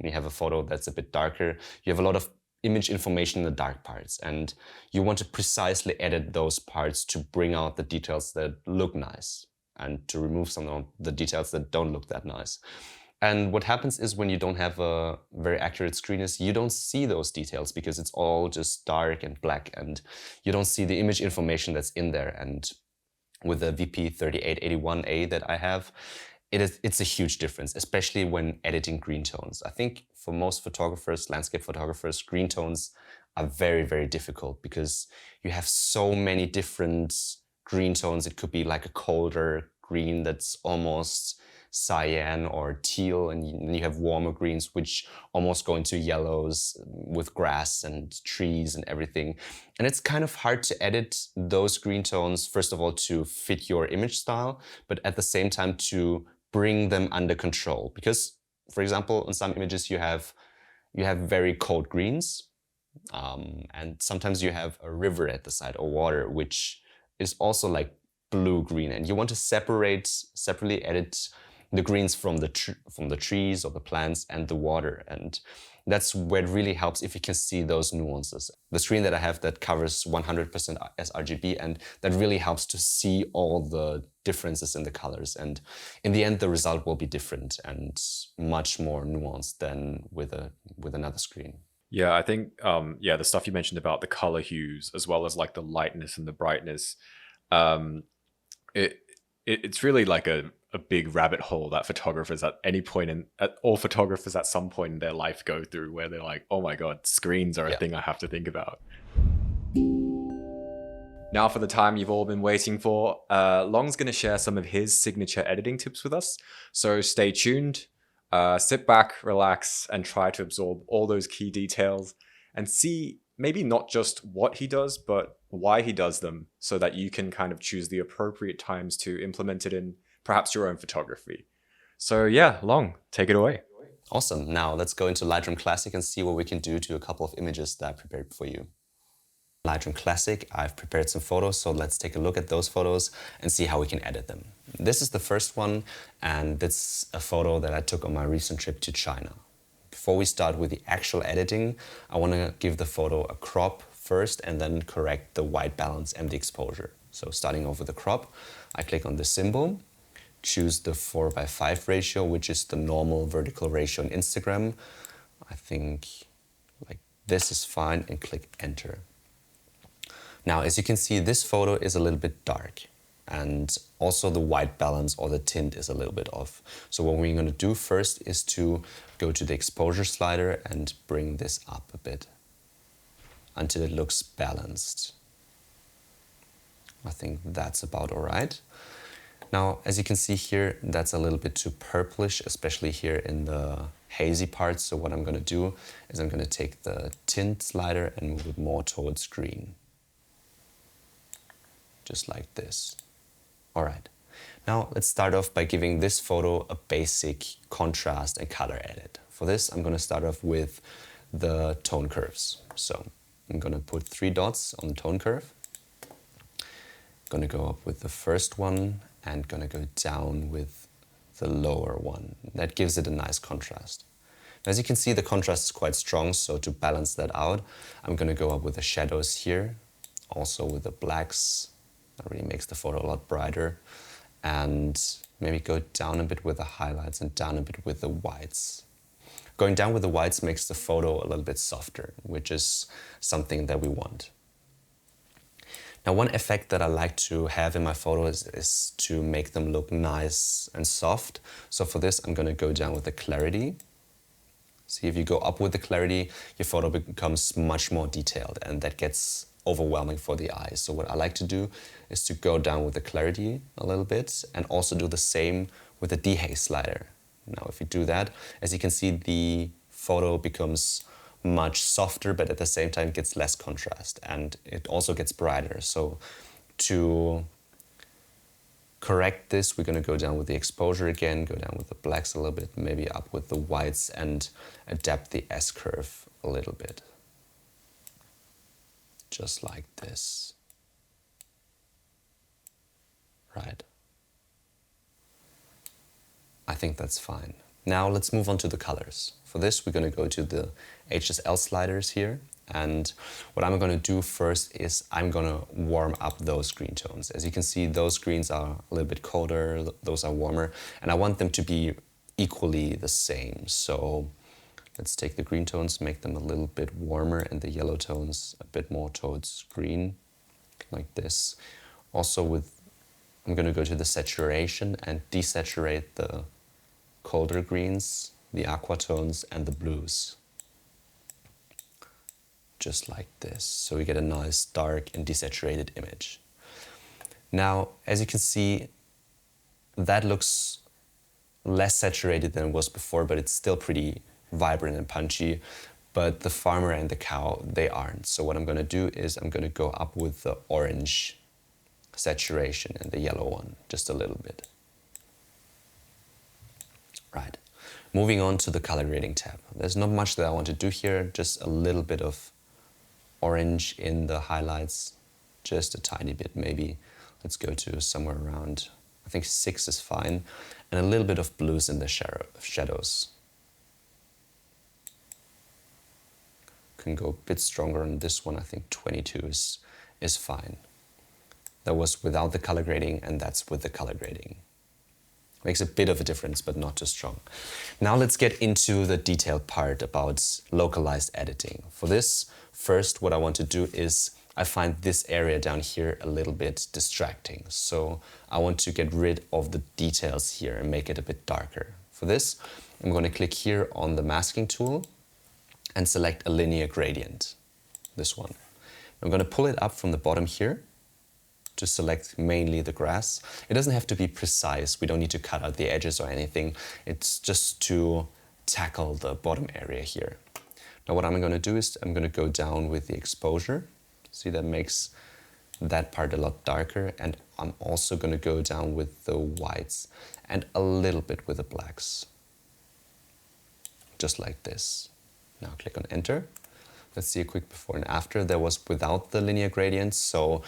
you have a photo that's a bit darker, you have a lot of image information in the dark parts, and you want to precisely edit those parts to bring out the details that look nice and to remove some of the details that don't look that nice. And what happens is, when you don't have a very accurate screen, is you don't see those details because it's all just dark and black, and you don't see the image information that's in there. And with the VP3881a that I have, it's a huge difference, especially when editing green tones. I think for most photographers, landscape photographers, green tones are very, very difficult because you have so many different green tones. It could be like a colder green that's almost cyan or teal, and you have warmer greens which almost go into yellows with grass and trees and everything. And it's kind of hard to edit those green tones, first of all, to fit your image style, but at the same time to bring them under control. Because, for example, in some images you have very cold greens, and sometimes you have a river at the side or water, which is also like blue-green, and you want to separately edit the greens from the trees or the plants and the water. And that's where it really helps if you can see those nuances. The screen that I have that covers 100% sRGB, and that really helps to see all the differences in the colors. And in the end, the result will be different and much more nuanced than with another screen. Yeah, I think the stuff you mentioned about the color hues, as well as like the lightness and the brightness, it's really like a big rabbit hole that photographers all photographers at some point in their life go through, where they're like, oh my God, screens are a thing I have to think about. Now for the time you've all been waiting for, Long's going to share some of his signature editing tips with us. So stay tuned, sit back, relax, and try to absorb all those key details and see maybe not just what he does, but why he does them, so that you can kind of choose the appropriate times to implement it in perhaps your own photography. So yeah, Long, take it away. Awesome. Now let's go into Lightroom Classic and see what we can do to a couple of images that I prepared for you. Lightroom Classic, I've prepared some photos, so let's take a look at those photos and see how we can edit them. This is the first one, and it's a photo that I took on my recent trip to China. Before we start with the actual editing, I want to give the photo a crop first and then correct the white balance and the exposure. So starting off with the crop, I click on the symbol, choose the 4:5 ratio, which is the normal vertical ratio on Instagram. I think like this is fine, and click enter. Now, as you can see, this photo is a little bit dark, and also the white balance or the tint is a little bit off. So what we're going to do first is to go to the exposure slider and bring this up a bit until it looks balanced. I think that's about all right. Now, as you can see here, that's a little bit too purplish, especially here in the hazy parts. So what I'm going to do is I'm going to take the tint slider and move it more towards green. Just like this. All right. Now let's start off by giving this photo a basic contrast and color edit. For this, I'm going to start off with the tone curves. So I'm going to put 3 dots on the tone curve. Going to go up with the first one and gonna go down with the lower one. That gives it a nice contrast. As you can see, the contrast is quite strong, so to balance that out, I'm gonna go up with the shadows here, also with the blacks. That really makes the photo a lot brighter. And maybe go down a bit with the highlights and down a bit with the whites. Going down with the whites makes the photo a little bit softer, which is something that we want. Now, one effect that I like to have in my photos is to make them look nice and soft. So for this, I'm gonna go down with the clarity. See, if you go up with the clarity, your photo becomes much more detailed, and that gets overwhelming for the eye. So what I like to do is to go down with the clarity a little bit and also do the same with the dehaze slider. Now, if you do that, as you can see, the photo becomes much softer, but at the same time gets less contrast, and it also gets brighter. So to correct this, we're going to go down with the exposure again, go down with the blacks a little bit, maybe up with the whites, and adapt the S-curve a little bit. Just like this. Right. I think that's fine. Now let's move on to the colors. For this, we're going to go to the HSL sliders here. And what I'm going to do first is I'm going to warm up those green tones. As you can see, those greens are a little bit colder, those are warmer, and I want them to be equally the same. So let's take the green tones, make them a little bit warmer, and the yellow tones a bit more towards green, like this. Also I'm going to go to the saturation and desaturate the colder greens, the aqua tones, and the blues. Just like this. So we get a nice dark and desaturated image. Now, as you can see, that looks less saturated than it was before, but it's still pretty vibrant and punchy. But the farmer and the cow, they aren't. So what I'm going to do is I'm going to go up with the orange saturation and the yellow one, just a little bit. Right. Moving on to the color grading tab. There's not much that I want to do here, just a little bit of orange in the highlights, just a tiny bit maybe. Let's go to somewhere around, I think 6 is fine, and a little bit of blues in the shadows. Can go a bit stronger on this one. I think 22 is fine. That was without the color grading, and that's with the color grading. Makes a bit of a difference, but not too strong. Now let's get into the detailed part about localized editing. For this, first what I want to do is I find this area down here a little bit distracting. So I want to get rid of the details here and make it a bit darker. For this, I'm going to click here on the masking tool and select a linear gradient, this one. I'm going to pull it up from the bottom here to select mainly the grass. It doesn't have to be precise. We don't need to cut out the edges or anything. It's just to tackle the bottom area here. Now what I'm going to do is I'm going to go down with the exposure. See, that makes that part a lot darker. And I'm also going to go down with the whites and a little bit with the blacks. Just like this. Now click on enter. Let's see a quick before and after. That was without the linear gradients. So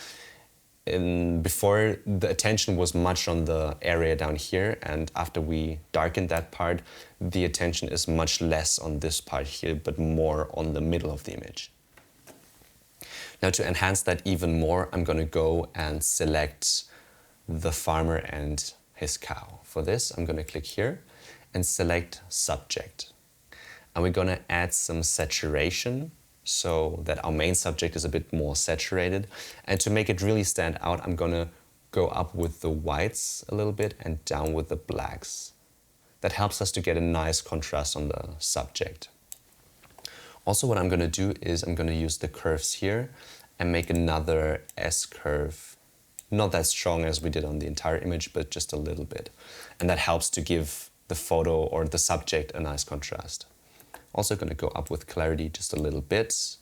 before, the attention was much on the area down here, and after we darkened that part, the attention is much less on this part here, but more on the middle of the image. Now to enhance that even more, I'm going to go and select the farmer and his cow. For this, I'm going to click here and select subject. And we're going to add some saturation, so that our main subject is a bit more saturated. And to make it really stand out, I'm going to go up with the whites a little bit and down with the blacks. That helps us to get a nice contrast on the subject. Also, what I'm going to do is I'm going to use the curves here and make another S-curve. Not that strong as we did on the entire image, but just a little bit. And that helps to give the photo or the subject a nice contrast. Also going to go up with clarity just a little bit.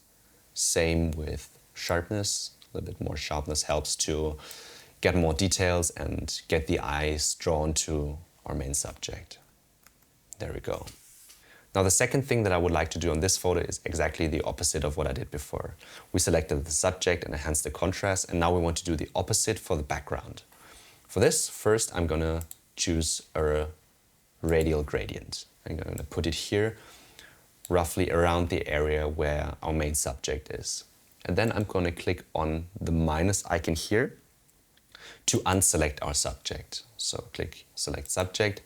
Same with sharpness. A little bit more sharpness helps to get more details and get the eyes drawn to our main subject. There we go. Now the second thing that I would like to do on this photo is exactly the opposite of what I did before. We selected the subject and enhanced the contrast, and now we want to do the opposite for the background. For this, first I'm gonna choose a radial gradient. I'm gonna put it here, roughly around the area where our main subject is. And then I'm gonna click on the minus icon here to unselect our subject. So click select subject,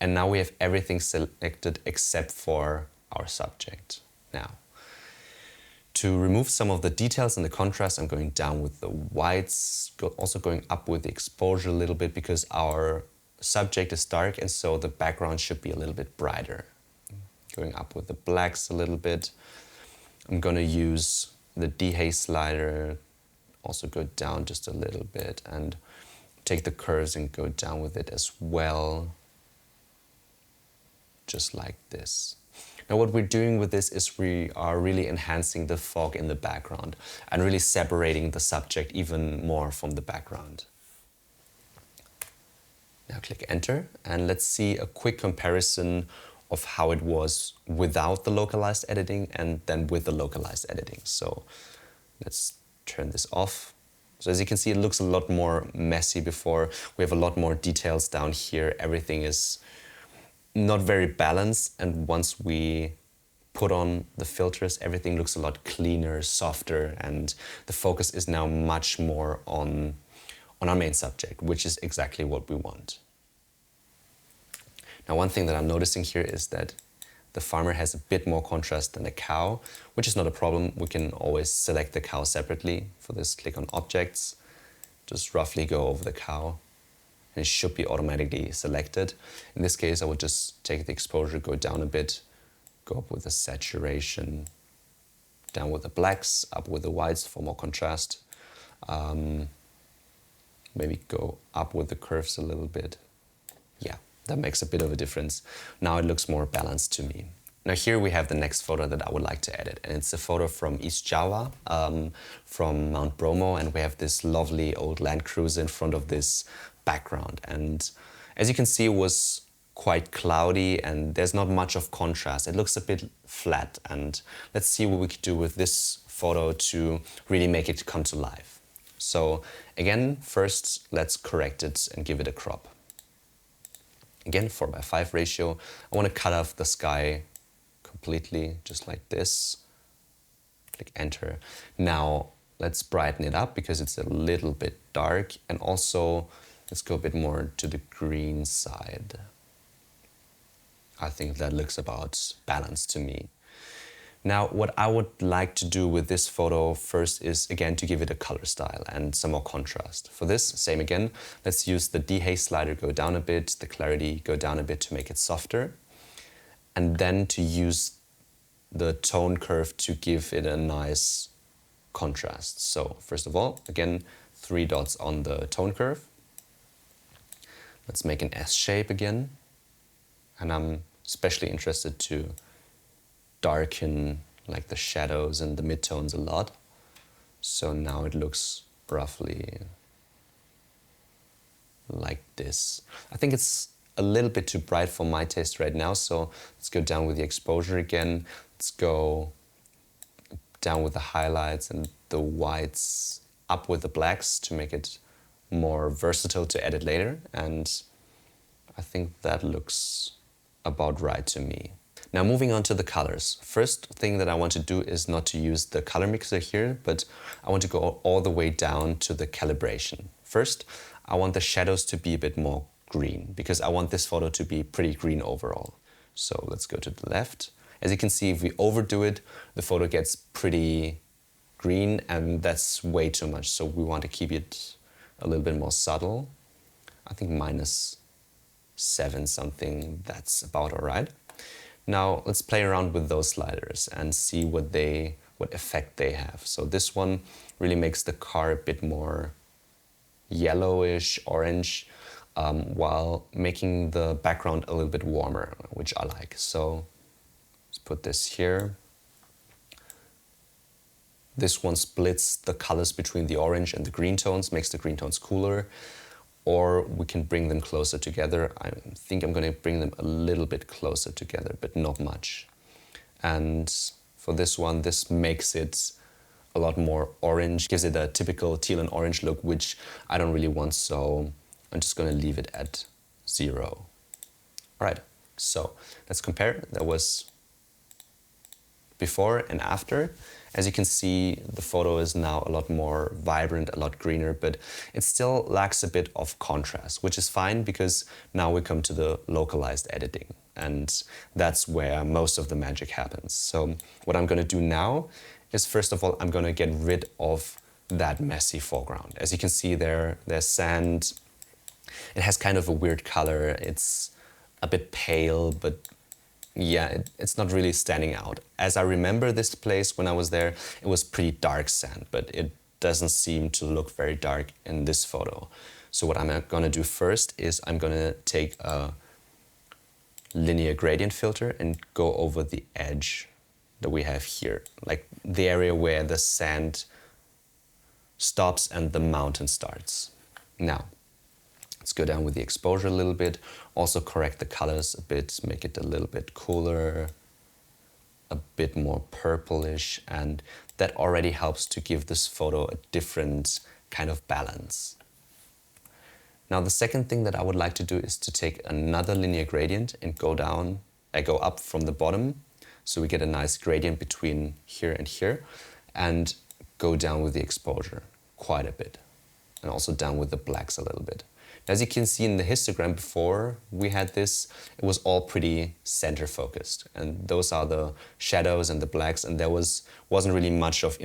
and now we have everything selected except for our subject. Now, to remove some of the details and the contrast, I'm going down with the whites, also going up with the exposure a little bit because our subject is dark and so the background should be a little bit brighter. Going up with the blacks a little bit. I'm gonna use the dehaze slider, also go down just a little bit and take the curves and go down with it as well, just like this. Now what we're doing with this is we are really enhancing the fog in the background and really separating the subject even more from the background. Now click enter and let's see a quick comparison of how it was without the localized editing and then with the localized editing. So let's turn this off. So as you can see, it looks a lot more messy before. We have a lot more details down here. Everything is not very balanced, and once we put on the filters, everything looks a lot cleaner, softer, and the focus is now much more on our main subject, which is exactly what we want. Now, one thing that I'm noticing here is that the farmer has a bit more contrast than the cow, which is not a problem. We can always select the cow separately. For this, click on Objects, just roughly go over the cow, and it should be automatically selected. In this case, I would just take the exposure, go down a bit, go up with the saturation, down with the blacks, up with the whites for more contrast. Maybe go up with the curves a little bit. Yeah, that makes a bit of a difference. Now it looks more balanced to me. Now here we have the next photo that I would like to edit, and it's a photo from East Java, from Mount Bromo, and we have this lovely old Land Cruiser in front of this background. And as you can see, it was quite cloudy and there's not much of contrast. It looks a bit flat, and let's see what we could do with this photo to really make it come to life. So again, first let's correct it and give it a crop. Again, 4:5 ratio. I want to cut off the sky completely, just like this. Click enter. Now let's brighten it up because it's a little bit dark, and also let's go a bit more to the green side. I think that looks about balanced to me. Now, what I would like to do with this photo first is, again, to give it a color style and some more contrast. For this, same again, let's use the dehaze slider, go down a bit, the clarity, go down a bit to make it softer, and then to use the tone curve to give it a nice contrast. So, first of all, again, 3 dots on the tone curve. Let's make an S shape again, and I'm especially interested to darken like the shadows and the midtones a lot. So now it looks roughly like this. I think it's a little bit too bright for my taste right now, so let's go down with the exposure again. Let's go down with the highlights and the whites, up with the blacks to make it more versatile to edit later, and I think that looks about right to me. Now moving on to the colors. First thing that I want to do is not to use the color mixer here, but I want to go all the way down to the calibration. First, I want the shadows to be a bit more green because I want this photo to be pretty green overall. So let's go to the left. As you can see, if we overdo it, the photo gets pretty green, and that's way too much. So we want to keep it a little bit more subtle. I think -7 something, that's about all right. Now let's play around with those sliders and see what effect they have. So this one really makes the car a bit more yellowish, orange, while making the background a little bit warmer, which I like. So let's put this here. This one splits the colors between the orange and the green tones, makes the green tones cooler. Or we can bring them closer together. I think I'm going to bring them a little bit closer together, but not much. And for this one, this makes it a lot more orange, gives it a typical teal and orange look, which I don't really want. So I'm just going to leave it at 0. All right, so let's compare. That was before and after. As you can see, the photo is now a lot more vibrant, a lot greener, but it still lacks a bit of contrast, which is fine because now we come to the localized editing, and that's where most of the magic happens. So what I'm going to do now is, first of all, I'm going to get rid of that messy foreground. As you can see there, there's sand. It has kind of a weird color. It's a bit pale, but yeah, it's not really standing out. As I remember this place when I was there, it was pretty dark sand, but it doesn't seem to look very dark in this photo. So what I'm gonna do first is I'm gonna take a linear gradient filter and go over the edge that we have here, like the area where the sand stops and the mountain starts. Now, let's go down with the exposure a little bit, also correct the colors a bit, make it a little bit cooler, a bit more purplish, and that already helps to give this photo a different kind of balance. Now the second thing that I would like to do is to take another linear gradient and go up from the bottom, so we get a nice gradient between here and here, and go down with the exposure quite a bit, and also down with the blacks a little bit. As you can see in the histogram before we had this, it was all pretty center focused, and those are the shadows and the blacks, and there wasn't really much of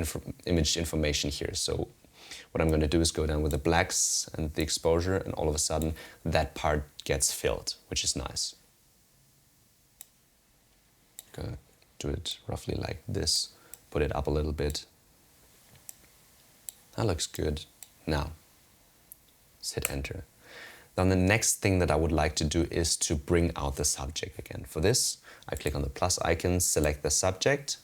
image information here. So what I'm going to do is go down with the blacks and the exposure, and all of a sudden that part gets filled, which is nice. Gonna do it roughly like this, put it up a little bit. That looks good. Now, let's hit enter. Then the next thing that I would like to do is to bring out the subject again. For this, I click on the plus icon, select the subject,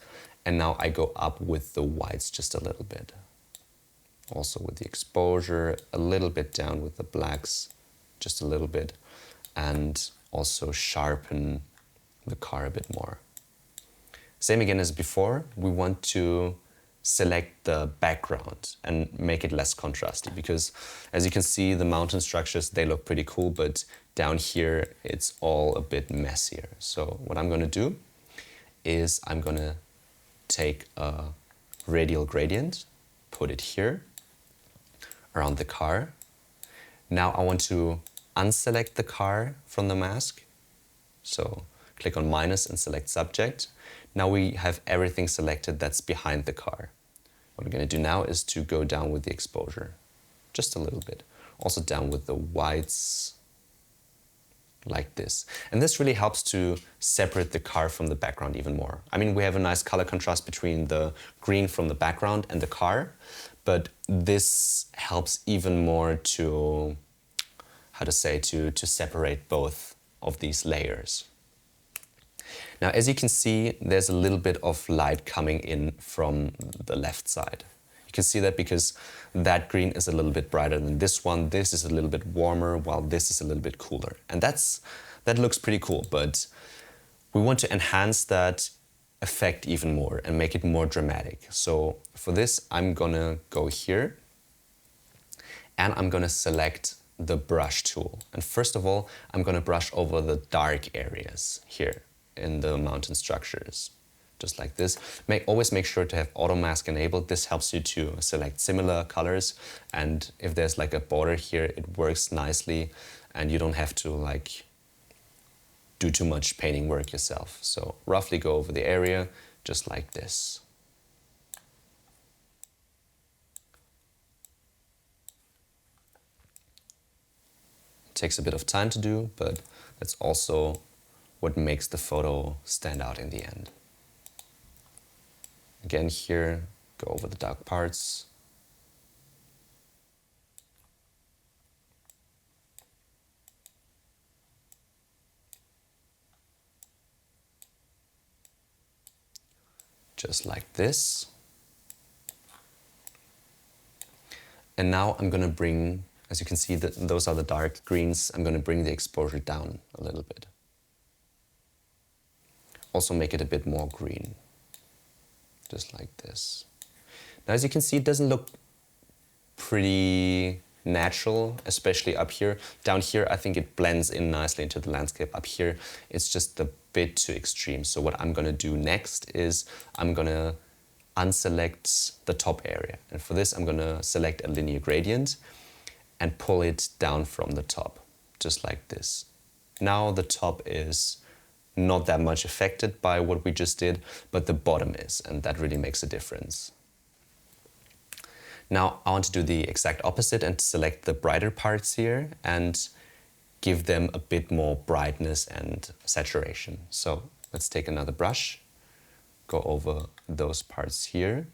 and now I go up with the whites just a little bit. Also with the exposure, a little bit down with the blacks, just a little bit, and also sharpen the car a bit more. Same again as before, we want to select the background and make it less contrasty, because as you can see, the mountain structures, they look pretty cool, but down here it's all a bit messier. So what I'm going to do is I'm going to take a radial gradient, put it here around the car. Now I want to unselect the car from the mask, so click on minus and select subject. Now we have everything selected that's behind the car. What I'm going to do now is to go down with the exposure, just a little bit. Also down with the whites, like this. And this really helps to separate the car from the background even more. I mean, we have a nice color contrast between the green from the background and the car, but this helps even more to, to separate both of these layers. Now, as you can see, there's a little bit of light coming in from the left side. You can see that because that green is a little bit brighter than this one. This is a little bit warmer, while this is a little bit cooler. And that looks pretty cool, but we want to enhance that effect even more and make it more dramatic. So for this, I'm gonna go here and I'm gonna select the brush tool. And first of all, I'm gonna brush over the dark areas here in the mountain structures, just like this. Always make sure to have auto mask enabled. This helps you to select similar colors, and if there's like a border here, it works nicely and you don't have to like do too much painting work yourself. So roughly go over the area just like this. It takes a bit of time to do, but that's also what makes the photo stand out in the end. Again here, go over the dark parts. Just like this. And now I'm gonna bring, as you can see, those are the dark greens, I'm gonna bring the exposure down a little bit. Also make it a bit more green, just like this. Now, as you can see, it doesn't look pretty natural, especially up here. Down here, I think it blends in nicely into the landscape. Up here, it's just a bit too extreme. So what I'm gonna do next is I'm gonna unselect the top area. And for this, I'm gonna select a linear gradient and pull it down from the top, just like this. Now the top is not that much affected by what we just did, but the bottom is, and that really makes a difference. Now I want to do the exact opposite and select the brighter parts here and give them a bit more brightness and saturation. So let's take another brush, go over those parts here.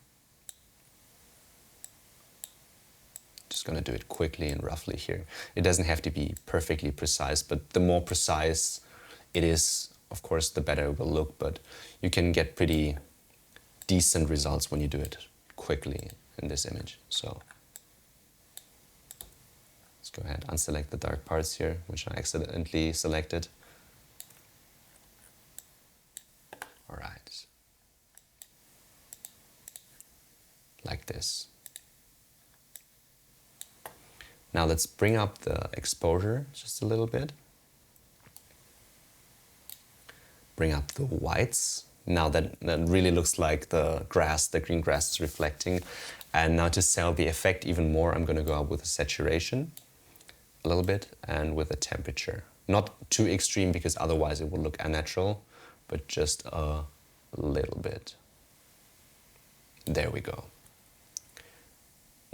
Just gonna do it quickly and roughly here. It doesn't have to be perfectly precise, but the more precise it is, of course, the better it will look, but you can get pretty decent results when you do it quickly in this image. So let's go ahead and unselect the dark parts here, which I accidentally selected. All right. Like this. Now let's bring up the exposure just a little bit. Bring up the whites. Now that really looks like the grass, the green grass is reflecting. And now to sell the effect even more, I'm gonna go up with a saturation a little bit and with a temperature. Not too extreme because otherwise it will look unnatural, but just a little bit. There we go.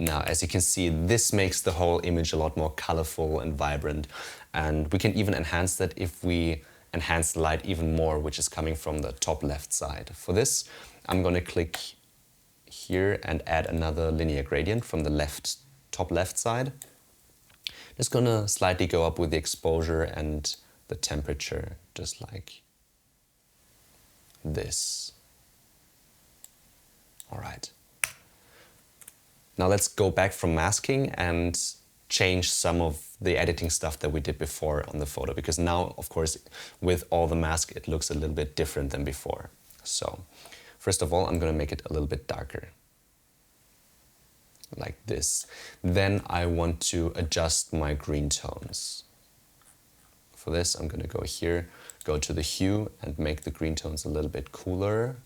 Now, as you can see, this makes the whole image a lot more colorful and vibrant. And we can even enhance that if we enhance the light even more, which is coming from the top left side. For this, I'm gonna click here and add another linear gradient from the top left side. Just gonna slightly go up with the exposure and the temperature, just like this. All right. Now let's go back from masking and change some of the editing stuff that we did before on the photo, because now, of course, with all the mask, it looks a little bit different than before. So first of all, I'm gonna make it a little bit darker, like this. Then I want to adjust my green tones. For this, I'm gonna go here, go to the hue and make the green tones a little bit cooler.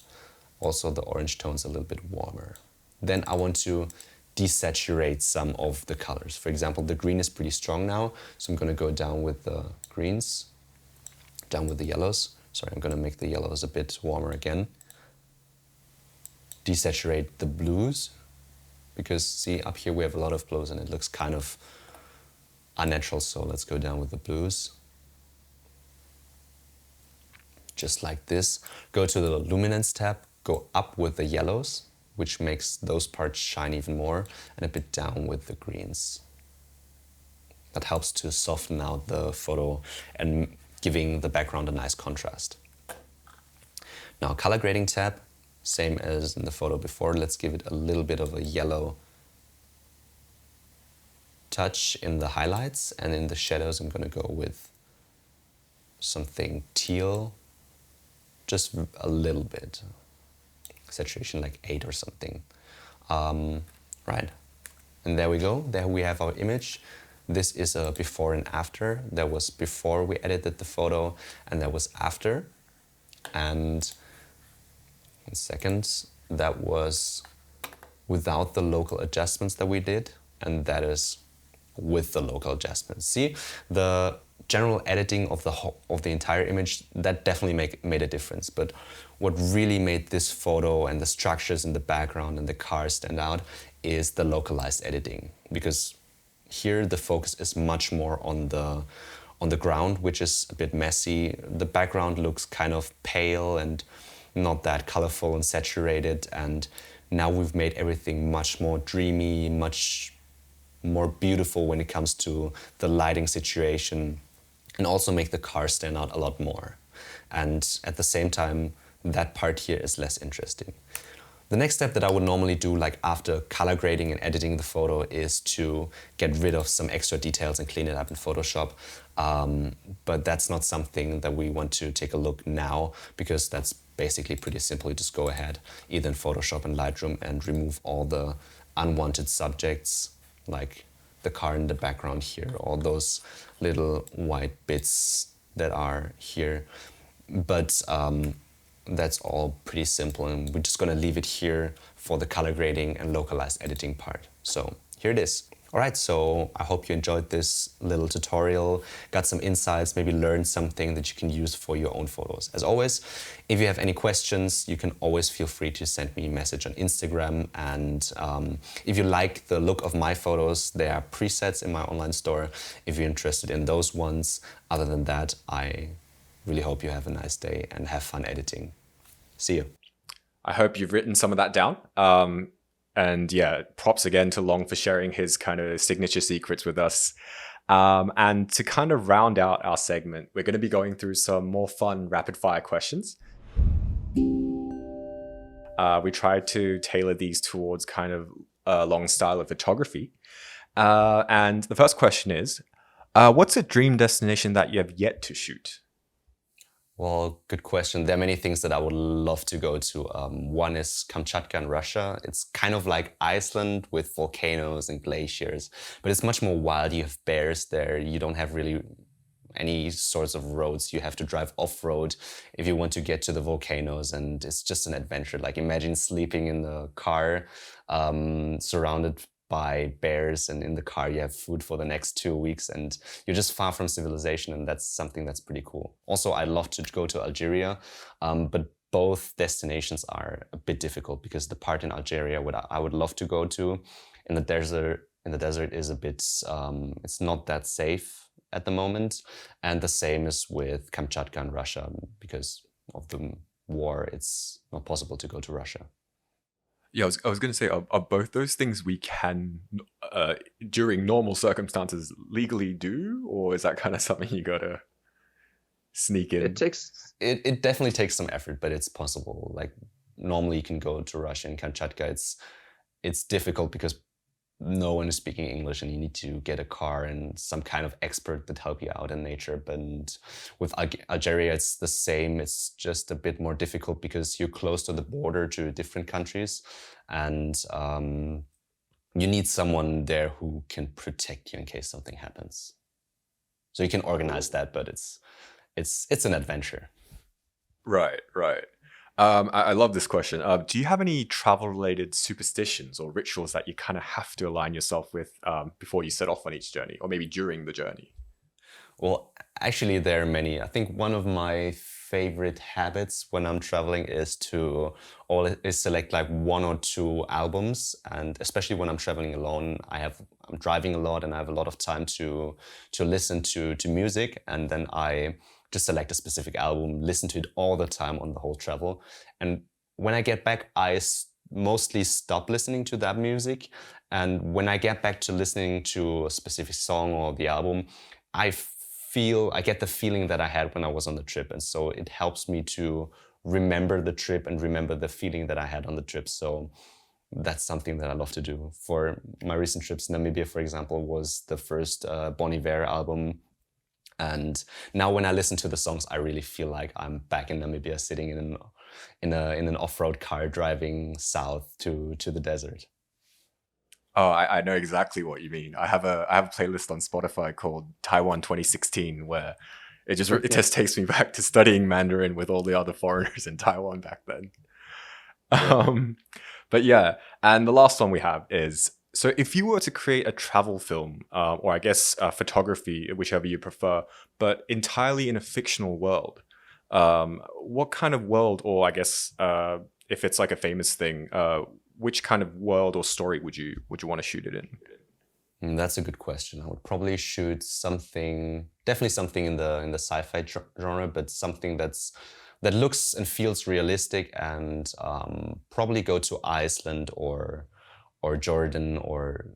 Also the orange tones a little bit warmer. Then I want to desaturate some of the colors. For example, the green is pretty strong now, so I'm gonna go down with the greens, down with the yellows. Sorry, I'm gonna make the yellows a bit warmer again. Desaturate the blues, because see, up here we have a lot of blues and it looks kind of unnatural, so let's go down with the blues. Just like this. Go to the luminance tab, go up with the yellows, which makes those parts shine even more, and a bit down with the greens. That helps to soften out the photo and giving the background a nice contrast. Now, color grading tab, same as in the photo before. Let's give it a little bit of a yellow touch in the highlights, and in the shadows I'm gonna go with something teal, just a little bit. Saturation like 8 or something. Right, and there we go. There we have our image. This is a before and after. That was before we edited the photo, and that was after. And 1 second, that was without the local adjustments that we did, and that is with the local adjustments. See, the general editing of the entire image, that definitely made a difference. But what really made this photo and the structures in the background and the car stand out is the localized editing, because here the focus is much more on the ground, which is a bit messy. The background looks kind of pale and not that colorful and saturated, and now we've made everything much more dreamy, much more beautiful when it comes to the lighting situation, and also make the car stand out a lot more. And at the same time, that part here is less interesting. The next step that I would normally do, like after color grading and editing the photo, is to get rid of some extra details and clean it up in Photoshop. But that's not something that we want to take a look now, because that's basically pretty simple. You just go ahead, either in Photoshop and Lightroom, and remove all the unwanted subjects, like the car in the background here, all those little white bits that are here. But that's all pretty simple, and we're just gonna leave it here for the color grading and localized editing part. So here it is. All right, so I hope you enjoyed this little tutorial, got some insights, maybe learned something that you can use for your own photos. As always, if you have any questions, you can always feel free to send me a message on Instagram. And if you like the look of my photos, there are presets in my online store if you're interested in those ones. Other than that, I really hope you have a nice day and have fun editing. See you. I hope you've written some of that down. And yeah, props again to Long for sharing his kind of signature secrets with us. And to kind of round out our segment, we're going to be going through some more fun rapid fire questions. We tried to tailor these towards kind of Long's style of photography. And the first question is, what's a dream destination that you have yet to shoot? Well, good question. There are many things that I would love to go to. One is Kamchatka in Russia. It's kind of like Iceland with volcanoes and glaciers, but it's much more wild. You have bears there. You don't have really any sorts of roads. You have to drive off-road if you want to get to the volcanoes, and it's just an adventure. Like, imagine sleeping in the car, surrounded by bears, and in the car you have food for the next 2 weeks, and you're just far from civilization, and that's something that's pretty cool. Also, I'd love to go to Algeria, but both destinations are a bit difficult because the part in Algeria I would love to go to in the desert is a bit, it's not that safe at the moment, and the same is with Kamchatka in Russia. Because of the war, it's not possible to go to Russia. Yeah, I was going to say, are both those things we can, during normal circumstances, legally do? Or is that kind of something you got to sneak in? It definitely takes some effort, but it's possible. Like, normally you can go to Russia and Kamchatka. It's difficult because no one is speaking English, and you need to get a car and some kind of expert that help you out in nature. But with Algeria, it's the same. It's just a bit more difficult because you're close to the border to different countries, and you need someone there who can protect you in case something happens. So you can organize that, but it's an adventure. Right. I love this question. Do you have any travel-related superstitions or rituals that you kind of have to align yourself with before you set off on each journey, or maybe during the journey? Well, actually, there are many. I think one of my favorite habits when I'm traveling is to select like 1 or 2 albums, and especially when I'm traveling alone, I'm driving a lot and I have a lot of time to listen to music, and then I just select a specific album, listen to it all the time on the whole travel. And when I get back, I mostly stop listening to that music. And when I get back to listening to a specific song or the album, I get the feeling that I had when I was on the trip. And so it helps me to remember the trip and remember the feeling that I had on the trip. So that's something that I love to do. For my recent trips, Namibia, for example, was the first Bon Iver album. And now when I listen to the songs, I really feel like I'm back in Namibia, sitting in an off-road car driving south to the desert. Oh, I know exactly what you mean. I have a playlist on Spotify called Taiwan 2016, where it just takes me back to studying Mandarin with all the other foreigners in Taiwan back then. Yeah. But yeah, and the last one we have is, so if you were to create a travel film, or I guess photography, whichever you prefer, but entirely in a fictional world, what kind of world, or I guess if it's like a famous thing, which kind of world or story would you want to shoot it in? That's a good question. I would probably shoot definitely something in the sci-fi genre, but something that looks and feels realistic, and probably go to Iceland or Jordan or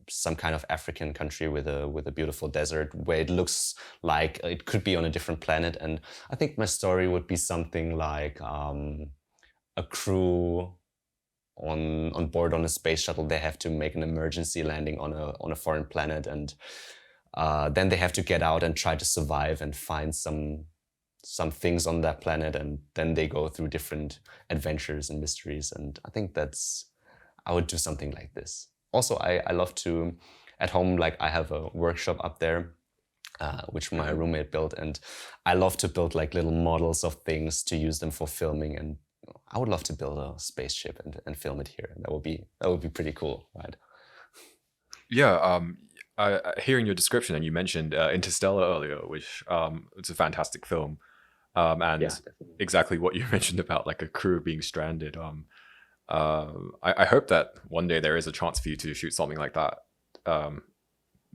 some kind of African country with a beautiful desert where it looks like it could be on a different planet. And I think my story would be something like a crew on board on a space shuttle. They have to make an emergency landing on a foreign planet, and then they have to get out and try to survive and find some things on that planet, and then they go through different adventures and mysteries. And I think I would do something like this. Also, I love to at home, like I have a workshop up there, which my roommate built, and I love to build like little models of things to use them for filming. And I would love to build a spaceship and film it here. That would be pretty cool, right? Yeah, hearing your description, and you mentioned Interstellar earlier, which it's a fantastic film, and Yeah, exactly what you mentioned about like a crew being stranded. I hope that one day there is a chance for you to shoot something like that,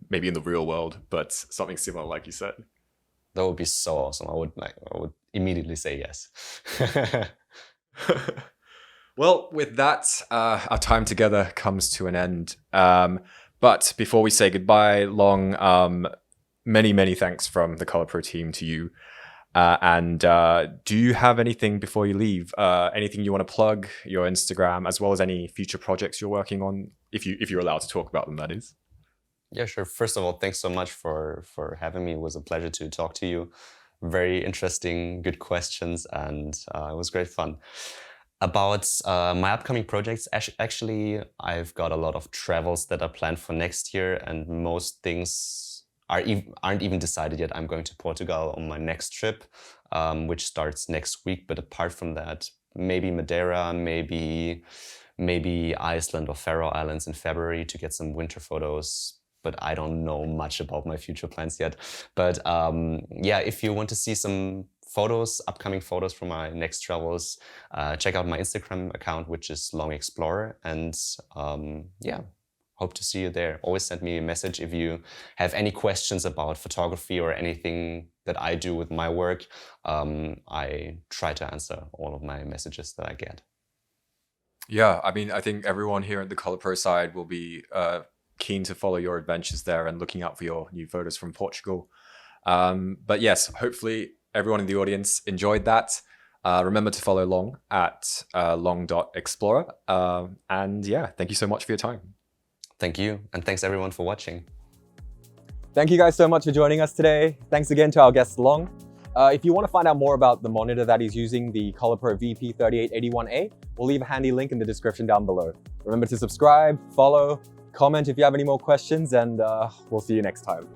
maybe in the real world, but something similar, like you said. That would be so awesome. I would immediately say yes. Well, with that, our time together comes to an end. But before we say goodbye, Long, many thanks from the ColorPro team to you. And do you have anything before you leave? Anything you want to plug, your Instagram, as well as any future projects you're working on, if you're allowed to talk about them, that is? Yeah, sure. First of all, thanks so much for having me. It was a pleasure to talk to you. Very interesting, good questions, and it was great fun. About my upcoming projects, actually, I've got a lot of travels that are planned for next year, and most things aren't even decided yet. I'm going to Portugal on my next trip, which starts next week. But apart from that, maybe Madeira, maybe Iceland or Faroe Islands in February to get some winter photos. But I don't know much about my future plans yet. But yeah, if you want to see some photos, upcoming photos from my next travels, check out my Instagram account, which is Long Explorer. And yeah, hope to see you there. Always send me a message if you have any questions about photography or anything that I do with my work. I try to answer all of my messages that I get. Yeah, I mean, I think everyone here at the ColorPro side will be keen to follow your adventures there and looking out for your new photos from Portugal. But yes, hopefully everyone in the audience enjoyed that. Remember to follow Long at long.explorer. And yeah, thank you so much for your time. Thank you. And thanks everyone for watching. Thank you guys so much for joining us today. Thanks again to our guest Long. If you want to find out more about the monitor that he's using, the ColorPro VP3881a, we'll leave a handy link in the description down below. Remember to subscribe, follow, comment if you have any more questions, and we'll see you next time.